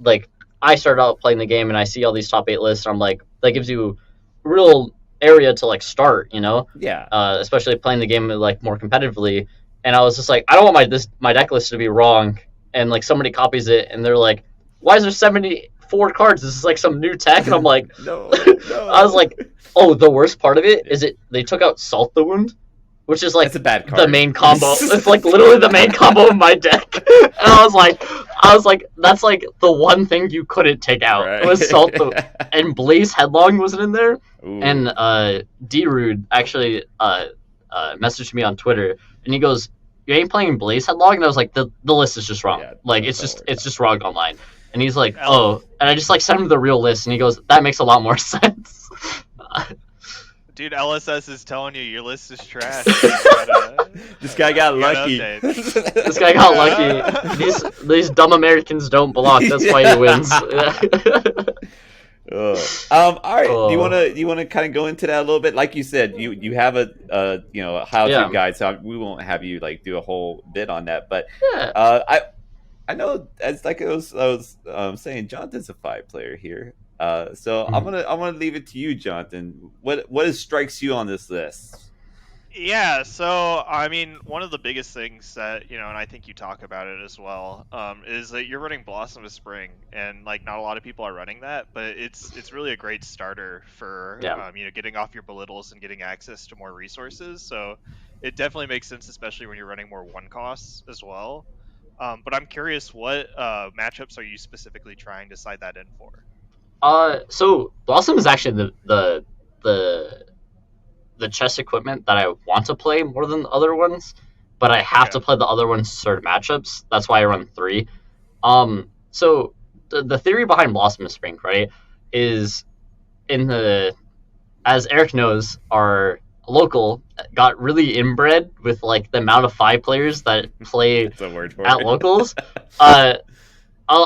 like I started out playing the game and I see all these top 8 lists, and I'm like, that gives you real area to like start, you know, Yeah. especially playing the game like more competitively. And I was just like, I don't want my deck list to be wrong, and like somebody copies it and they're like, why is there 74 cards? This is like some new tech, and I'm like, No. I was like, oh, the worst part of it is they took out Salt the Wound, which is like That's a bad card. the main combo. It's like literally the main combo of my deck. And I was like, that's like the one thing you couldn't take out. Right. It was Salt the and Blaze Headlong wasn't in there. Ooh. And D-Rude actually messaged me on Twitter, and he goes, you ain't playing Blaze Headlong? And I was like, the list is just wrong. Yeah, Like, that's it's just wrong online. And he's like, oh. And I just like sent him the real list, and he goes, that makes a lot more sense. Dude, LSS is telling you your list is trash. This guy got You gotta lucky. update. This guy got lucky. These dumb Americans don't block. That's why he wins. All right. Do you wanna kind of go into that a little bit? Like you said, you have a how-to guide, so we won't have you like do a whole bit on that. But Yeah. I know, as like I was saying, Jonathan's a 5 player here. So I'm gonna leave it to you, Jonathan. What strikes you on this list? Yeah, so I mean, one of the biggest things that and I think you talk about it as well, is that you're running Blossom of Spring, and like not a lot of people are running that, but it's really a great starter for getting off your belittles and getting access to more resources. So it definitely makes sense, especially when you're running more 1 costs as well. But I'm curious, what matchups are you specifically trying to side that in for? So Blossom is actually the chess equipment that I want to play more than the other ones, but I have to play the other ones certain matchups. That's why I run 3. So the theory behind Blossom of Spring, right, is as Eric knows, our local got really inbred with like the amount of 5 players that play That's a word for at it. locals. I'll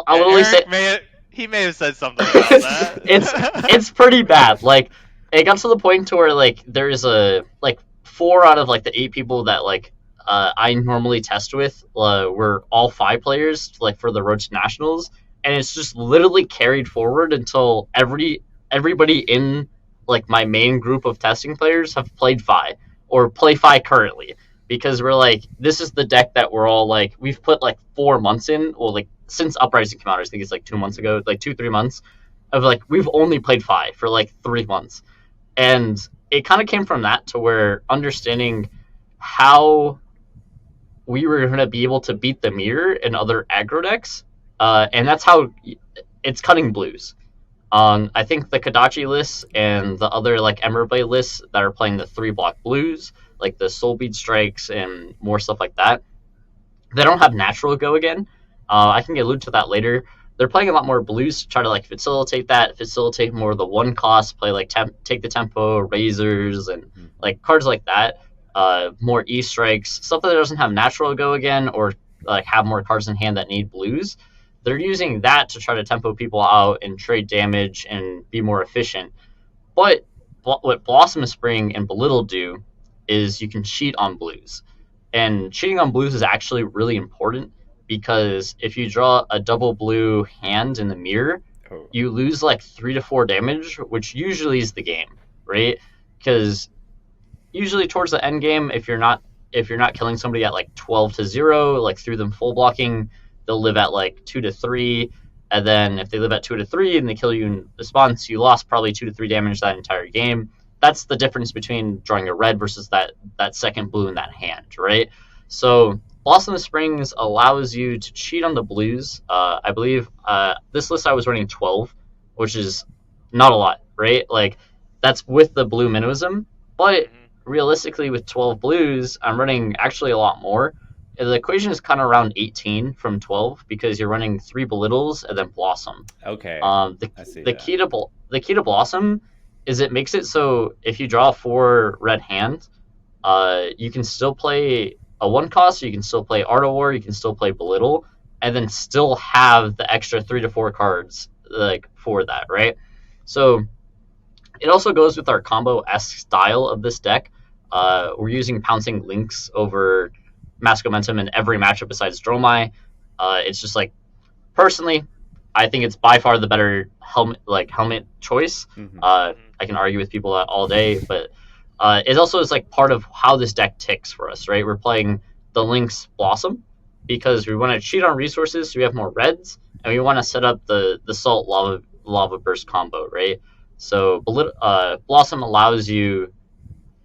only say He may have said something about that. it's pretty bad. Like, it got to the point to where like there's like 4 out of like the 8 people that like I normally test with were all 5 players like for the road to nationals, and it's just literally carried forward until everybody in like my main group of testing players have played Fi or play Fi currently, because we're like, this is the deck that we're all like, we've put like 4 months in, or like since Uprising came out, I think it's like 2 months ago, like 2-3 months of like, we've only played Fi for like 3 months. And it kind of came from that to where understanding how we were going to be able to beat the mirror and other aggro decks. And that's how it's cutting blues. I think the Kadachi lists and the other like Emerald Blade lists that are playing the 3-block blues, like the Soul Bead Strikes and more stuff like that, they don't have natural go again. I can allude to that later. They're playing a lot more blues to try to like facilitate more of the 1 cost, play like Take the Tempo, Razors, and like cards like that. More E-Strikes, stuff that doesn't have natural go again, or like have more cards in hand that need blues. They're using that to try to tempo people out and trade damage and be more efficient. But what Blossom of Spring and Belittle do is you can cheat on blues. And cheating on blues is actually really important, because if you draw a double blue hand in the mirror, you lose like 3 to 4 damage, which usually is the game, right? Because usually towards the end game, if you're not killing somebody at like 12-0, like through them full blocking, they'll live at like 2-3, and then if they live at 2-3 and they kill you in response, you lost probably 2-3 damage that entire game. That's the difference between drawing a red versus that second blue in that hand, right? So Blossom of Springs allows you to cheat on the blues. I believe this list I was running 12, which is not a lot, right? Like, that's with the blue minimalism, but realistically with 12 blues, I'm running actually a lot more. The equation is kind of around 18 from 12, because you're running 3 Belittles and then Blossom. Okay. The key to Blossom is it makes it so if you draw a 4 red hand, you can still play a 1 cost, you can still play Art of War, you can still play Belittle, and then still have the extra 3 to 4 cards like for that, right? So it also goes with our combo-esque style of this deck. We're using Pouncing Lynx over Mask Momentum in every matchup besides Dromai. It's just like, personally, I think it's by far the better helmet choice. I can argue with people all day, but it also is like part of how this deck ticks for us, right? We're playing the Lynx Blossom because we want to cheat on resources so we have more reds, and we want to set up the Salt Lava Burst combo, right? So Blossom allows you,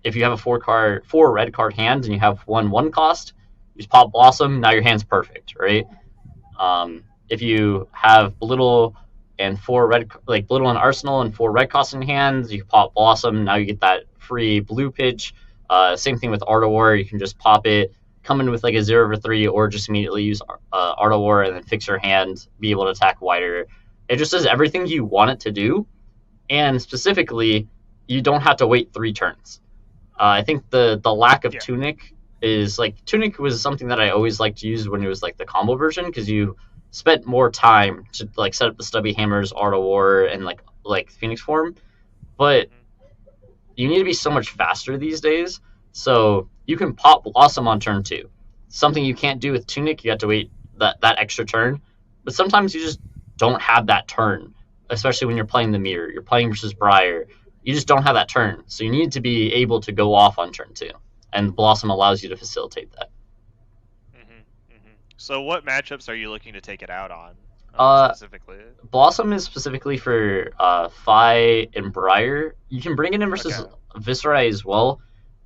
if you have a 4 red card hand and you have 1 cost, you just pop Blossom, now your hand's perfect, right? If you have Belittle and 4 red, like Belittle and Arsenal and 4 red cost in hands, you pop Blossom, now you get that free blue pitch. Same thing with Art of War, you can just pop it, come in with like a 0/3, or just immediately use Art of War and then fix your hand, be able to attack wider. It just does everything you want it to do, and specifically, you don't have to wait 3 turns. I think the lack of Tunic is like, Tunic was something that I always liked to use when it was like the combo version, because you spent more time to like set up the Stubby Hammers, Art of War, and like Phoenix Form, but you need to be so much faster these days, so you can pop Blossom on turn 2. Something you can't do with Tunic, you have to wait that extra turn, but sometimes you just don't have that turn, especially when you're playing the mirror, you're playing versus Briar, you just don't have that turn, so you need to be able to go off on turn 2, and Blossom allows you to facilitate that. So what matchups are you looking to take it out on, specifically? Blossom is specifically for Fi and Briar. You can bring it in versus Viscerai as well.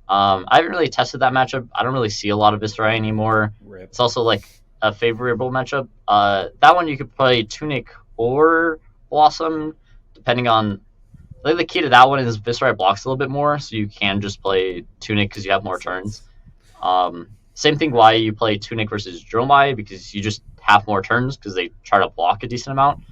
I haven't really tested that matchup. I don't really see a lot of Viscerai anymore. Rip. It's also like a favorable matchup. That one you could play Tunic or Blossom, depending on... I think the key to that one is Viscerai blocks a little bit more, so you can just play Tunic because you have more turns. Same thing why you play Tunic versus Dromai, because you just have more turns because they try to block a decent amount.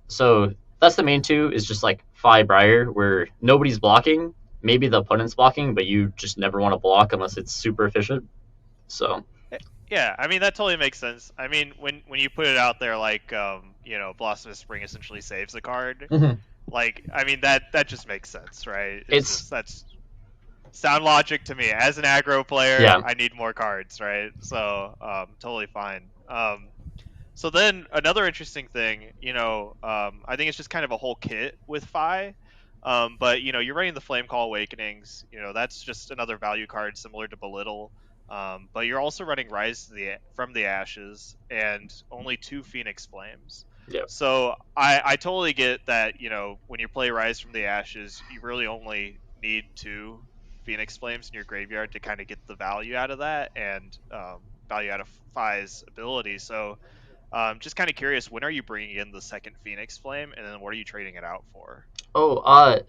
So that's the main two, is just like Fi Briar, where nobody's blocking. Maybe the opponent's blocking, but you just never want to block unless it's super efficient. So Yeah, I mean that totally makes sense. I mean when you put it out there like Blossom of Spring essentially saves the card, like I mean that just makes sense, right? That's sound logic to me. As an aggro player, Yeah. I need more cards, right? So totally fine. So then another interesting thing, I think it's just kind of a whole kit with Fi. But you're running the Flame Call Awakenings. That's just another value card similar to Belittle. But you're also running Rise from the Ashes and only 2 Phoenix Flames. Yep. So I totally get that, when you play Rise from the Ashes, you really only need 2 Phoenix Flames in your graveyard to kind of get the value out of that and value out of Fi's ability. So just kind of curious, when are you bringing in the second Phoenix Flame, and then what are you trading it out for? So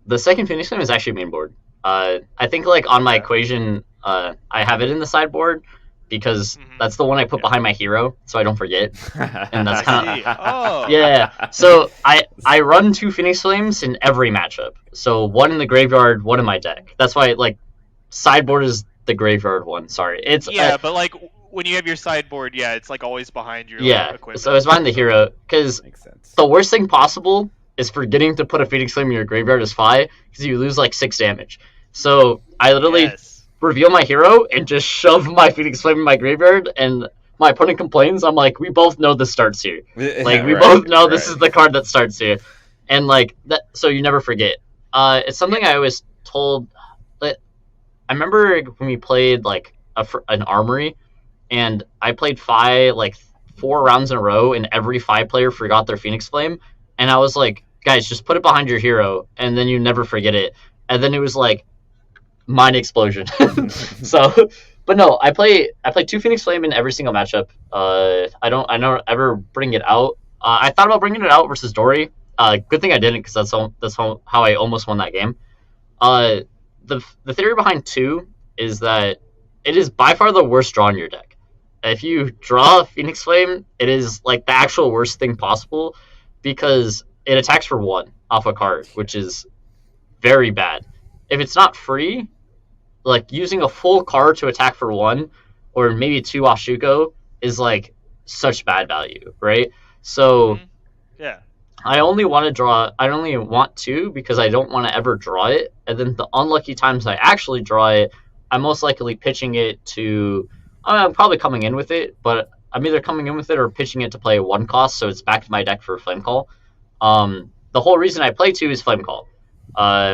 the second Phoenix Flame is actually main board. I think like on my equation, I have it in the sideboard because that's the one I put behind my hero, so I don't forget. And that's kind of yeah. So I run 2 Phoenix Flames in every matchup. So 1 in the graveyard, 1 in my deck. That's why like sideboard is the graveyard one. Sorry, it's but like when you have your sideboard, it's like always behind your equipment. So it's behind the hero because the worst thing possible is forgetting to put a Phoenix Flame in your graveyard as Fi, because you lose like 6 damage. So I literally reveal my hero and just shove my Phoenix Flame in my graveyard, and my opponent complains. I'm like, we both know this starts here. Like we both know this is the card that starts here, and like that. So you never forget. It's something I always told. I remember when we played like an Armory, and I played Fi like 4 rounds in a row, and every Fi player forgot their Phoenix Flame, and I was like, guys, just put it behind your hero, and then you never forget it. And then it was like mind explosion. So, but no, I play 2 Phoenix Flame in every single matchup. I don't ever bring it out. I thought about bringing it out versus Dory. Good thing I didn't, because that's how I almost won that game. The theory behind 2 is that it is by far the worst draw in your deck. If you draw a Phoenix Flame, it is like the actual worst thing possible, because it attacks for 1 off a card, which is very bad. If it's not free, like using a full card to attack for 1 or maybe 2 off Shuko is like such bad value, right? So I only want 2 because I don't want to ever draw it, and then the unlucky times I actually draw it, I'm most likely pitching it to I'm probably coming in with it, but I'm either coming in with it or pitching it to play a 1 cost, so it's back to my deck for Flame Call. The whole reason I play 2 is Flame Call.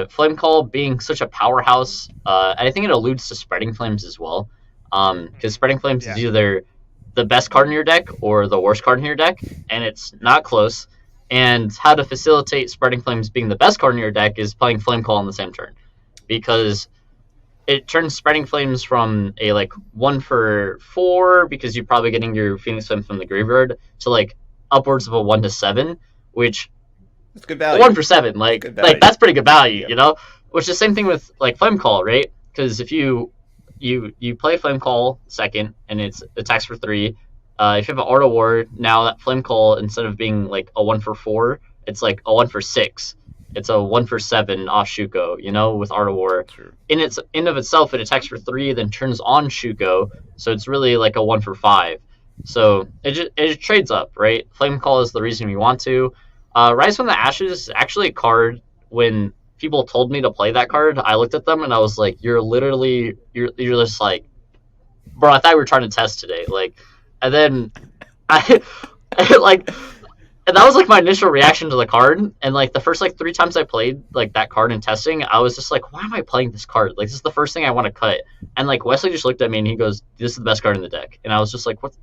Flame Call being such a powerhouse, I think it alludes to Spreading Flames as well, because Spreading Flames is either the best card in your deck or the worst card in your deck, and it's not close. And how to facilitate Spreading Flames being the best card in your deck is playing Flame Call on the same turn, because it turns Spreading Flames from a like 1 for 4, because you're probably getting your Phoenix Flame from the graveyard, to like upwards of a 1 to 7, which it's good value. 1 for 7, like that's pretty good value, Which is the same thing with like Flame Call, right? Because if you play Flame Call second and it's attacks for 3, if you have an Art of War, now that Flame Call, instead of being like a 1 for 4, it's like a 1 for 6. It's a 1 for 7 off Shuko, with Art of War. True. In of itself, it attacks for 3, then turns on Shuko, so it's really like a 1 for 5. So it just trades up, right? Flame Call is the reason we want to. Rise from the Ashes is actually a card. When people told me to play that card, I looked at them and I was like, you're just like, bro, I thought we were trying to test today. Like, and then and that was like my initial reaction to the card. And like the first like 3 times I played like that card in testing, I was just like, why am I playing this card? Like, this is the first thing I want to cut. And like Wesley just looked at me and he goes, this is the best card in the deck. And I was just like, what?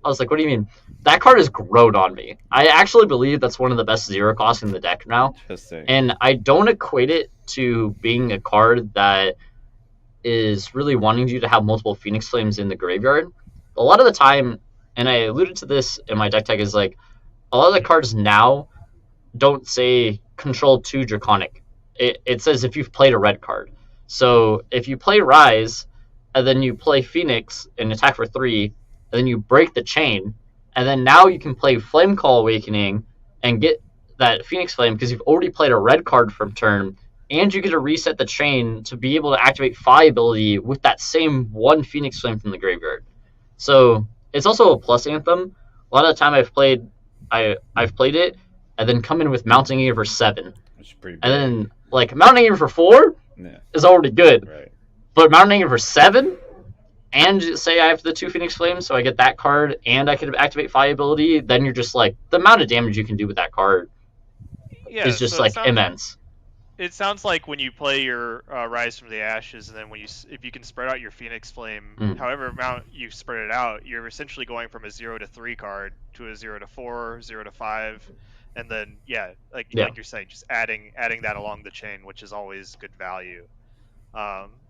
I was like, what do you mean? That card has grown on me. I actually believe that's one of the best 0 costs in the deck now. Interesting. And I don't equate it to being a card that is really wanting you to have multiple Phoenix Flames in the graveyard. A lot of the time, and I alluded to this in my deck tag, is like, a lot of the cards now don't say control 2 Draconic. It says if you've played a red card. So if you play Rise, and then you play Phoenix and attack for 3, and then you break the chain, and then now you can play Flame Call Awakening and get that Phoenix Flame because you've already played a red card from turn, and you get to reset the chain to be able to activate Phi ability with that same one Phoenix Flame from the graveyard. So it's also a plus anthem. A lot of the time I've played it and then come in with Mounting Anger for 7. Which is pretty big. And then like Mounting Anger for 4 is already good. Right. But Mounting Anger for 7, and say I have the 2 Phoenix Flames, so I get that card, and I can activate Phi ability, then you're just like, the amount of damage you can do with that card is just so immense. It sounds like when you play your Rise from the Ashes, and then if you can spread out your Phoenix Flame, however amount you spread it out, you're essentially going from a 0 to 3 card to a 0 to 4, 0 to 5, and then like you're saying, just adding that along the chain, which is always good value.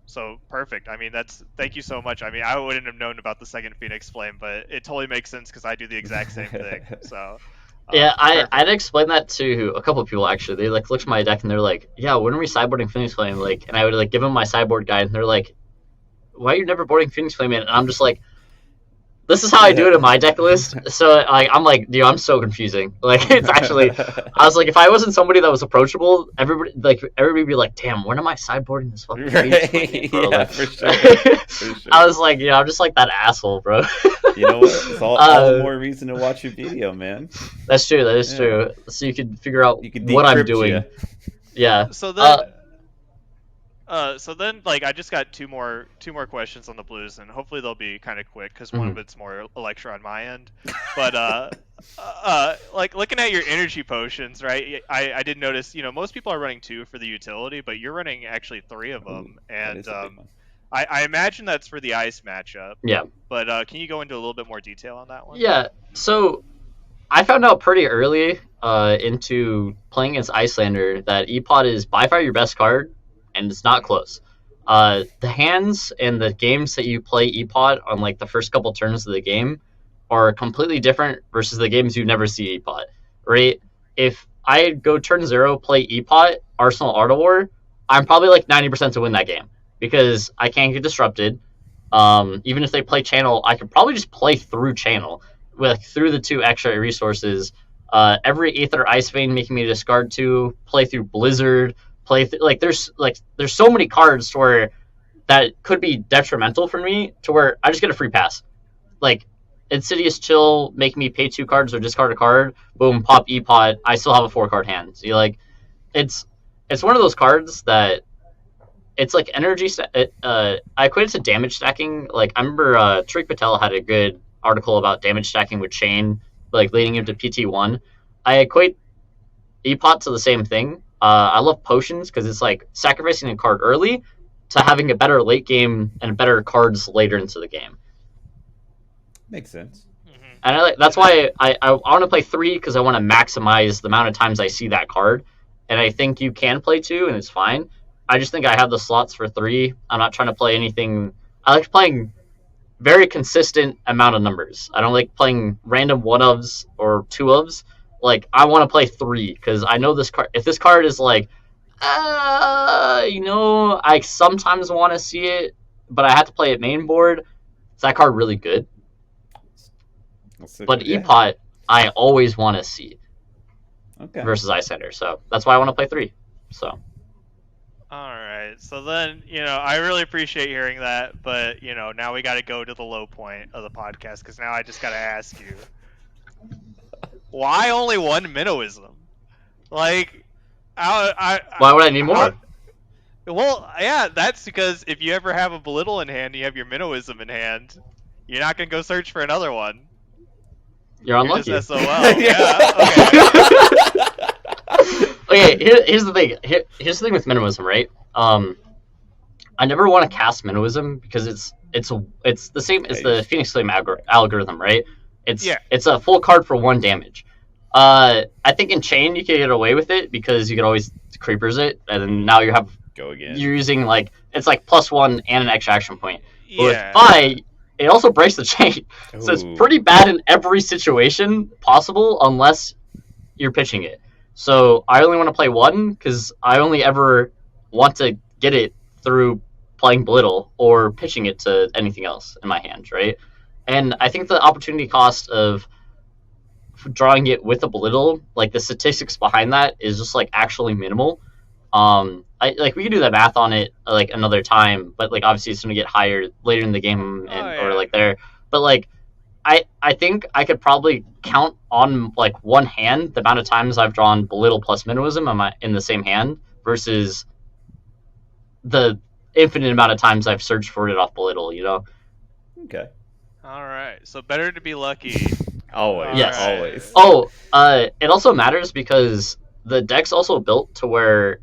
So perfect. I mean, thank you so much. I mean, I wouldn't have known about the second Phoenix Flame, but it totally makes sense because I do the exact same thing. So. Yeah, I'd explain that to a couple of people actually. They like looked at my deck and they're like, "Yeah, when are we sideboarding Phoenix Flame?" Like, and I would like give them my sideboard guide, and they're like, "Why are you never boarding Phoenix Flame in?" And I'm just like, "This is how I do it in my deck list." So like, I'm like, dude, I'm so confusing. Like, it's actually, I was like, if I wasn't somebody that was approachable, everybody would be like, "Damn, when am I sideboarding this fucking Phoenix Flame, bro?" Yeah, like, for sure. I was like, I'm just like that asshole, bro. You know what? It's all the more reason to watch your video, man. That's true. That is true. So you can figure out what I'm doing. You. Yeah. So then, like, I just got two more questions on the Blues, and hopefully they'll be kind of quick because one of it's more a lecture on my end. But like looking at your energy potions, right? I did notice, most people are running 2 for the utility, but you're running actually 3 of them, and I imagine that's for the ice matchup. Yeah. But can you go into a little bit more detail on that one? Yeah. So I found out pretty early into playing against Icelander that E-Pot is by far your best card, and it's not close. The hands and the games that you play E-Pot on like the first couple turns of the game are completely different versus the games you never see E-Pot, right? If I go turn 0, play E-Pot, Arsenal Art of War, I'm probably like 90% to win that game because I can't get disrupted. Even if they play Channel, I could probably just play through Channel through the 2 extra resources. Every Aether Ice Vein making me discard 2, play through Blizzard, there's so many cards to where that could be detrimental for me to where I just get a free pass. Like Insidious Chill, make me pay 2 cards or discard a card, boom, pop E-Pot, I still have a 4-card hand. So it's one of those cards that it's like energy. I equate it to damage stacking. Like I remember Tariq Patel had a good article about damage stacking with Chain, like leading into PT1. I equate E-Pot to the same thing. I love potions because it's like sacrificing a card early to having a better late game and better cards later into the game. Makes sense. And that's why I want to play 3 because I want to maximize the amount of times I see that card. And I think you can play 2 and it's fine. I just think I have the slots for 3. I'm not trying to play anything. I like playing very consistent amount of numbers. I don't like playing random 1-ofs or 2-ofs. Like, I want to play 3 because I know this card. If this card is like, I sometimes want to see it, but I have to play it main board. Is that card really good? But E-Pot, I always want to see versus Icelander. So that's why I want to play 3. So. All right. So then, I really appreciate hearing that, but now we got to go to the low point of the podcast because now I just got to ask you. Why only 1 Minnowism? Like, why would I need more? Well, yeah, that's because if you ever have a Belittle in hand, you have your Minnowism in hand, you're not gonna go search for another one. You're unlucky. Just SOL. Yeah. Okay. Here's the thing. Here's the thing with Minnowism, right? I never want to cast Minnowism because it's the same as the Phoenix Flame algorithm, right? It's a full card for 1 damage. I think in Chain you can get away with it because you can always Creepers it, and then now you're using it's like +1 and an extra action point. But with Phi, it also breaks the chain, so it's pretty bad in every situation possible unless you're pitching it. So I only want to play 1 because I only ever want to get it through playing Belittle or pitching it to anything else in my hand, right? And I think the opportunity cost of drawing it with a belittle, like the statistics behind that is just like actually minimal. I like we could do the math on it like another time, but like obviously it's gonna get higher later in the game or like there. But like I think I could probably count on like one hand the amount of times I've drawn belittle plus minimalism in the same hand versus the infinite amount of times I've searched for it off belittle, you know? Okay. All right. So better to be lucky. Always. Yes. Always. Oh, it also matters because the deck's also built to where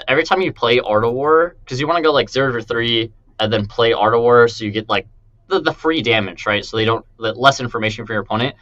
every time you play Art of War, because you want to go like 0 for 3 and then play Art of War, so you get like the free damage, right? So they don't less information for your opponent.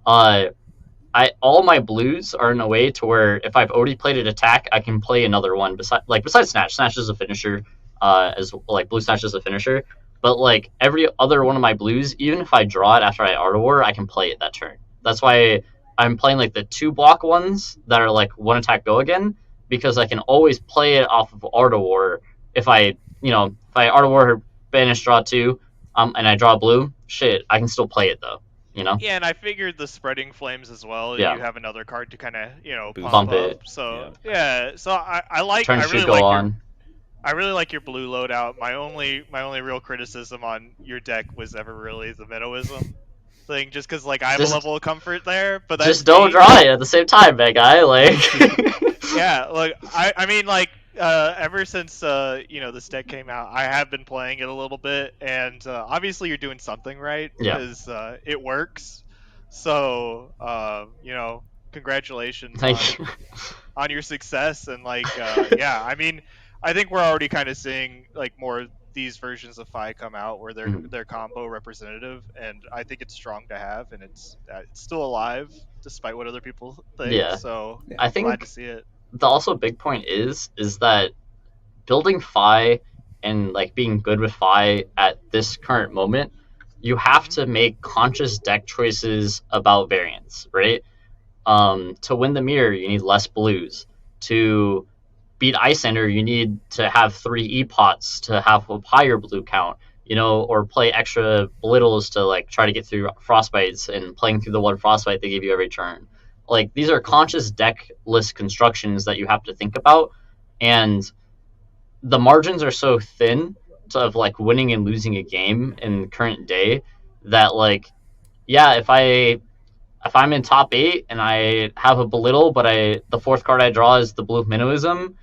All my blues are in a way to where if I've already played an attack, I can play another one besides Snatch. Snatch is a finisher, as like blue Snatch is a finisher. But like every other one of my blues, even if I draw it after I Art of War, I can play it that turn. That's why I'm playing like the 2-block ones that are like 1 attack go again, because I can always play it off of Art of War. If I Art of War, banish, draw 2, and I draw blue, shit, I can still play it though. You know? Yeah, and I figured the Spreading Flames as well. Yeah. You have another card to kind of Bump up. it. So yeah, so I like. Turn I should really go like on. I really like your blue loadout. My only real criticism on your deck was ever really the minnowism thing, just because like I have a level of comfort there. But that's just don't draw it at the same time, big guy. Like yeah, look, I mean like ever since this deck came out, I have been playing it a little bit, and obviously you're doing something right because it works. So congratulations on your success, and like yeah, I mean. I think we're already kind of seeing like more of these versions of Fi come out where they're combo representative, and I think it's strong to have, and it's still alive despite what other people think. Yeah. So I think glad to see it. The also big point is that building Fi and like being good with Fi at this current moment, you have to make conscious deck choices about variance, right? To win the mirror, you need less blues. To beat Icelander, you need to have 3 E-pots to have a higher blue count, or play extra belittles to like try to get through frostbites and playing through the 1 frostbite they give you every turn. Like these are conscious deck list constructions that you have to think about, and the margins are so thin of like winning and losing a game in current day that like, yeah, if I'm in top 8 and I have a belittle, but the 4th card I draw is the blue minnowism,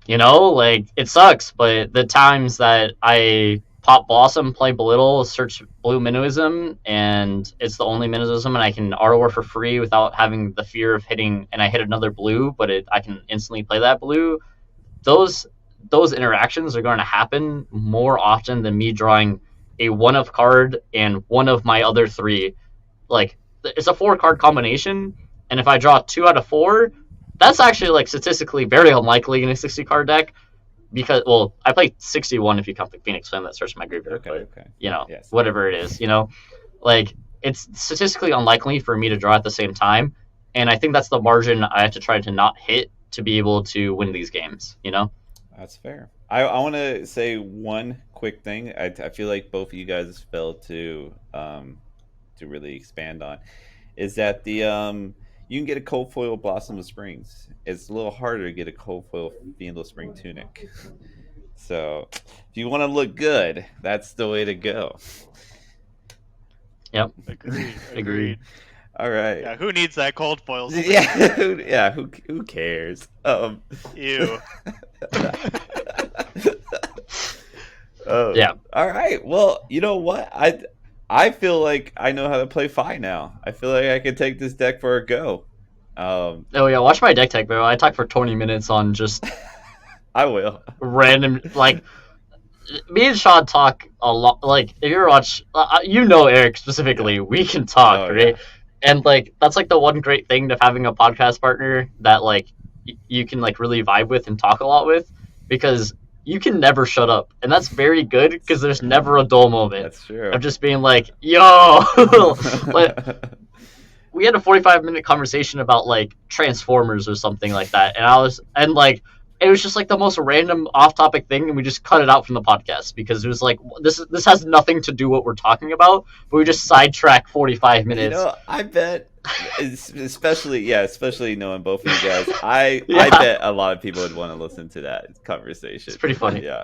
like it sucks. But the times that I pop Blossom, play belittle, search blue minnowism, and it's the only minnowism, and I can Art of War for free without having the fear of hitting, and I hit another blue, but I can instantly play that blue. Those interactions are going to happen more often than me drawing a 1 of card and one of my other 3. Like it's a 4-card combination, and if I draw 2 out of 4, that's actually like statistically very unlikely in a 60-card deck, because I play 61 if you count the Phoenix Flame that searches my graveyard. Okay. Yes. Whatever it is, like it's statistically unlikely for me to draw at the same time, and I think that's the margin I have to try to not hit to be able to win these games. That's fair. I want to say one quick thing. I feel like both of you guys failed to really expand on is that the you can get a cold foil Blossom of Springs. It's a little harder to get a cold foil Fiendal Spring Tunic. So if you want to look good, that's the way to go. Yep. Agreed. All right. Yeah, who needs that cold foil? Yeah, who cares? Ew. Yeah. All right. Well, you know what? I feel like I know how to play Fi now. I feel like I can take this deck for a go. Oh yeah, watch my deck tech, bro. I talk for 20 minutes on just I will. Random, like, me and Sean talk a lot. Like, if you ever watch, Eric specifically, we can talk, right? Yeah. And like that's like the one great thing of having a podcast partner that like you can like really vibe with and talk a lot with, because you can never shut up, and that's very good because there's never a dull moment. That's true. Of just being like, yo, like, we had a 45-minute conversation about like Transformers or something like that, and it was just like the most random off-topic thing, and we just cut it out from the podcast because it was like this has nothing to do what we're talking about, but we just sidetrack 45 minutes. I bet, especially knowing both of you guys, I bet a lot of people would want to listen to that conversation. It's pretty funny. Yeah.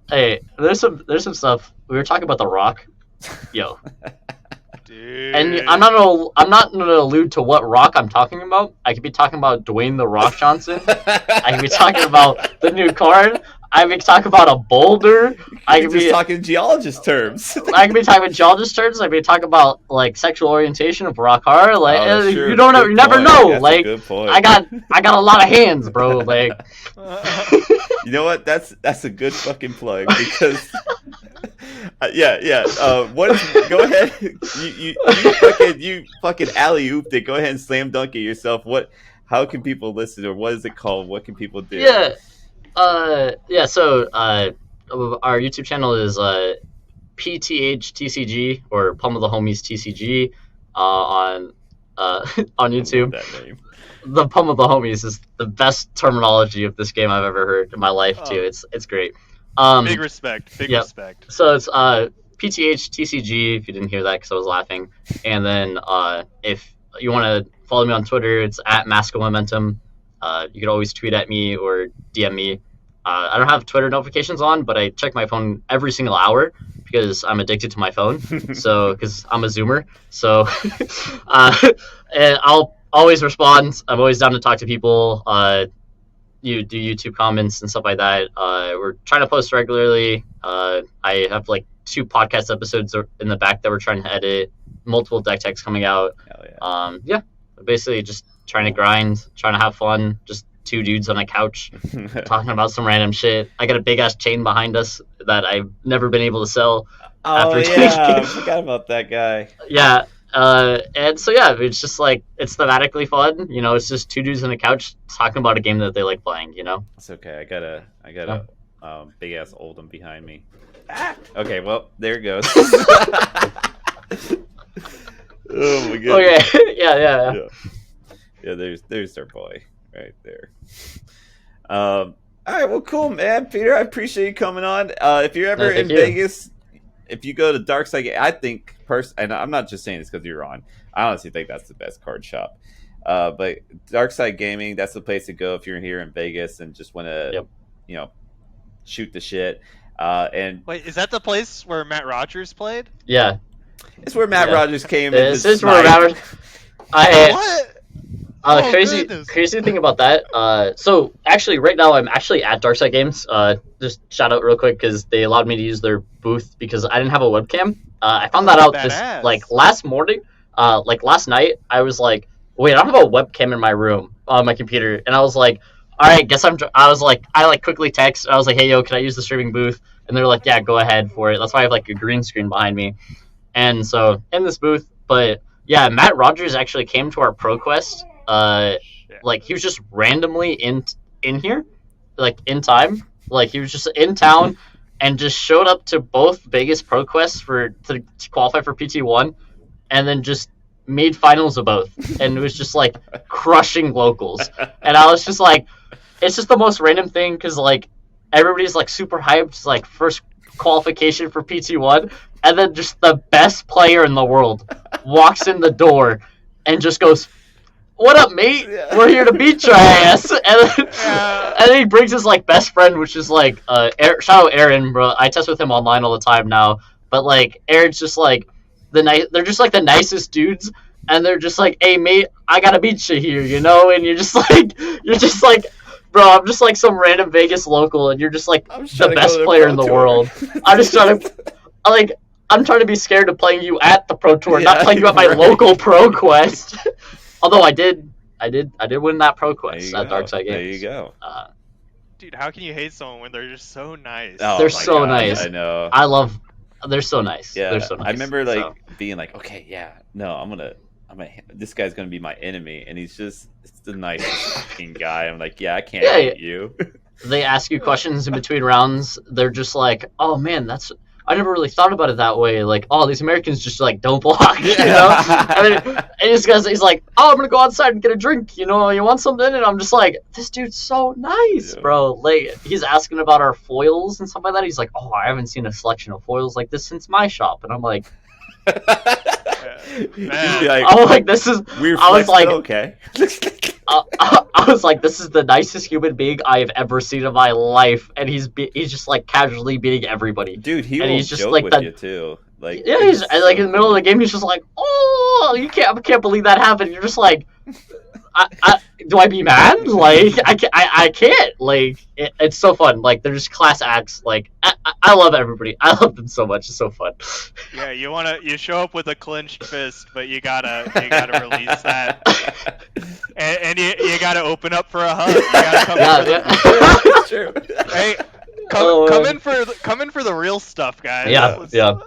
Hey, there's some stuff we were talking about The Rock, yo. Dude. And I'm not gonna allude to what Rock I'm talking about. I could be talking about Dwayne The Rock Johnson. I could be talking about the new card. I could be talking about a boulder. I could be talking geologist terms. I could be talking about geologist terms. I could be talking about like sexual orientation of rock hard. Like sure. you don't know, you never know. That's like a good point. I got a lot of hands, bro. Like you know what? That's a good fucking plug because. What is? Go ahead. You fucking alley-ooped it. Go ahead and slam dunk it yourself. How can people listen, or what is it called? What can people do? Yeah. So our YouTube channel is PTHTCG or Palm of the Homies TCG on YouTube. That name. The Palm of the Homies is the best terminology of this game I've ever heard in my life too. It's great. Big respect. Respect. So it's PTHTCG if you didn't hear that because I was laughing. And then if you want to follow me on Twitter, it's at @MascoMomentum. You can always tweet at me or DM me. I don't have Twitter notifications on, but I check my phone every single hour because I'm addicted to my phone. So, because I'm a Zoomer. So, and I'll always respond. I'm always down to talk to people. You do YouTube comments and stuff like that. We're trying to post regularly. I have like 2 podcast episodes in the back that we're trying to edit. Multiple deck techs coming out. Hell yeah. Basically just trying to grind, trying to have fun. Just 2 dudes on a couch talking about some random shit. I got a big ass chain behind us that I've never been able to sell. I forgot about that guy. Yeah. And so yeah, it's just like it's thematically fun. You know, it's just 2 dudes on a couch talking about a game that they like playing. You know. It's okay. I got a big ass Oldham behind me. Okay, well there it goes. Oh my god. Okay. Yeah. Yeah, there's our boy right there. All right, well, cool, man. Peter, I appreciate you coming on. If you're ever in Vegas, if you go to Darkside, I think and I'm not just saying this because you're on. I honestly think that's the best card shop. But Darkside Gaming, that's the place to go if you're here in Vegas and just want to, shoot the shit. And wait, is that the place where Matt Rogers played? Yeah, it's where Matt Rogers came. This is where Matt Rogers. What? Crazy thing about that. So actually, right now I'm actually at Darkside Games. Just shout out real quick because they allowed me to use their booth because I didn't have a webcam. I found that out just like last morning. Like last night, I was like, wait, I don't have a webcam in my room on my computer, and I was like, all right, I quickly text. I was like, hey yo, can I use the streaming booth? And they're like, yeah, go ahead for it. That's why I have like a green screen behind me. And so in this booth, but yeah, Matt Rogers actually came to our Pro Quest. Like he was just randomly in here, like in time. Like he was just in town and just showed up to both Vegas Pro Quests to qualify for PT1, and then just made finals of both, and it was just like crushing locals. And I was just like, it's just the most random thing because like everybody's like super hyped. It's like first qualification for PT1, and then just the best player in the world walks in the door and just goes, what up, mate? Yeah. We're here to beat your ass. And then he brings his like best friend, which is like shout out Aaron, bro. I test with him online all the time now. But like Aaron's just like they're just like the nicest dudes, and they're just like, hey mate, I gotta beat you here, you know? And you're just like bro, I'm just like some random Vegas local, and you're just like the best player in the world. I'm just trying to I'm trying to be scared of playing you at the Pro Tour, not playing you at my local Pro Quest. Although I did win that Pro Quest at Darkside Games. There you go. Dude, how can you hate someone when they're just so nice? Oh, they're so nice. I know. They're so nice. Yeah, they're so nice. I remember being like, okay, yeah, no, I'm gonna, this guy's gonna be my enemy, and it's the nicest fucking guy. I'm like, yeah, I can't hate you. They ask you questions in between rounds. They're just like, oh man, I never really thought about it that way. Like, oh, these Americans just like don't block, you know. And this guy's he's like, oh, I'm gonna go outside and get a drink. You know, you want something? And I'm just like, this dude's so nice, bro. Like, he's asking about our foils and stuff like that. He's like, oh, I haven't seen a selection of foils like this since my shop. And I'm like, I'm like, this is. I was like, okay. I was like, this is the nicest human being I have ever seen in my life, and he's just like casually beating everybody. Dude, he's just joke like with you too. Like, yeah, he's like in the middle of the game, he's just like, oh, I can't believe that happened. You're just like, do I be mad? Like, I can't. Like, it's so fun. Like, they're just class acts. Like, I love everybody. I love them so much. It's so fun. Yeah, you show up with a clenched fist, but you gotta release that, and you gotta open up for a hug. You gotta come Yeah. True. Hey, come in for the real stuff, guys. Yeah.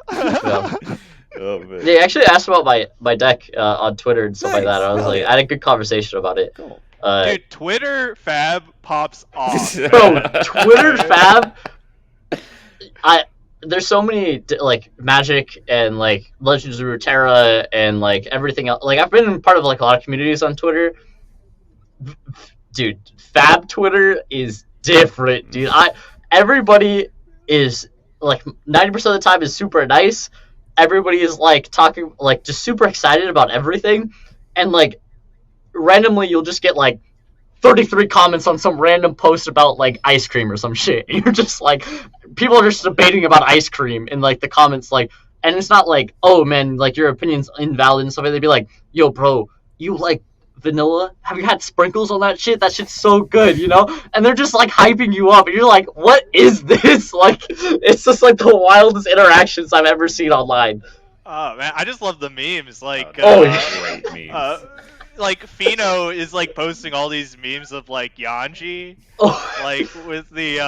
Oh, man. They actually asked about my deck on Twitter and stuff like that. I was like, I had a good conversation about it. Cool. Dude, Twitter Fab pops off. Bro, Twitter Fab. There's so many like Magic and like Legends of Runeterra and like everything else. Like, I've been part of like a lot of communities on Twitter. Dude, Fab Twitter is different, dude. Everybody is like 90% of the time is super nice. Everybody is like talking, like just super excited about everything, and like randomly you'll just get like 33 comments on some random post about like ice cream or some shit. And you're just like, people are just debating about ice cream in like the comments, like, and it's not like, oh man, like your opinion's invalid and stuff. They'd be like, yo, bro, you like vanilla? Have you had sprinkles on that shit? That shit's so good, you know? And they're just like hyping you up, and you're like, what is this? Like, it's just like the wildest interactions I've ever seen online. Oh man, I just love the memes. Like, great memes. Like Fino is like posting all these memes of like Yanji, like with the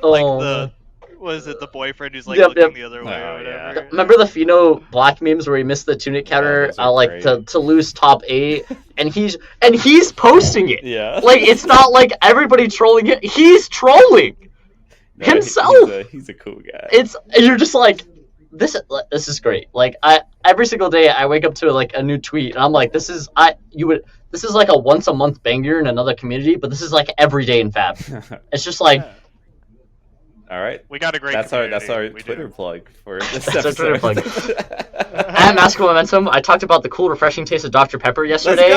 like the. Was it the boyfriend who's like looking the other way or whatever? Yeah. Remember the Fino black memes where he missed the tunic counter like to lose top 8, and he's posting it. Yeah. Like, it's not like everybody trolling it. He's trolling himself. He's a cool guy. And you're just like, this is great. Like, every single day I wake up to like a new tweet and I'm like, this is like a once a month banger in another community, but this is like every day in Fab. It's just like. Yeah. All right, we got a great. That's our Twitter plug for this That's episode. our Twitter plug. At Magical Momentum, I talked about the cool, refreshing taste of Dr. Pepper yesterday,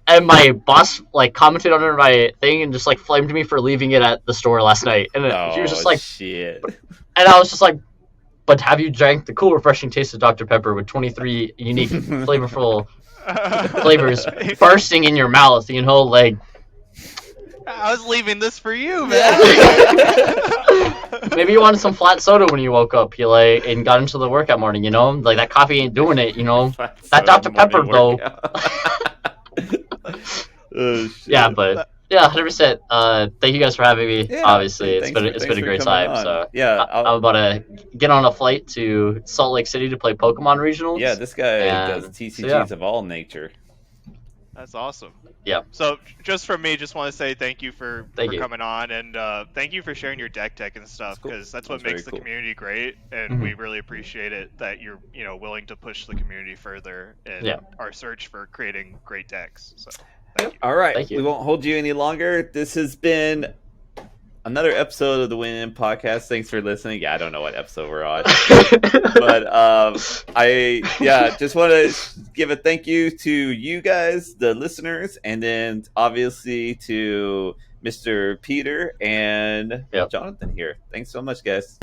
and my boss like commented under my thing and just like flamed me for leaving it at the store last night, and he was just like, shit. And I was just like, but have you drank the cool, refreshing taste of Dr. Pepper with 23 unique, flavorful flavors bursting in your mouth? You know, like. I was leaving this for you, man. Maybe you wanted some flat soda when you woke up, you like, and got into the workout morning. You know, like that coffee ain't doing it. You know, that Dr. Pepper though. Oh, yeah, but yeah, 100%. Thank you guys for having me. Yeah, obviously, it's been a great time. On. So yeah, I'm about to get on a flight to Salt Lake City to play Pokemon regionals. Yeah, this guy does TCGs of all nature. That's awesome. Yeah. So just from me, just want to say thank you for coming on, and thank you for sharing your deck tech and stuff, because that's what makes the community great, and we really appreciate it that you're willing to push the community further in our search for creating great decks. So thank you. All right, we won't hold you any longer. This has been another episode of the WINANDIN podcast. Thanks for listening. Yeah, I don't know what episode we're on, but I just want to give a thank you to you guys, the listeners, and then obviously to Mr. Peter and Jonathan here. Thanks so much, guys.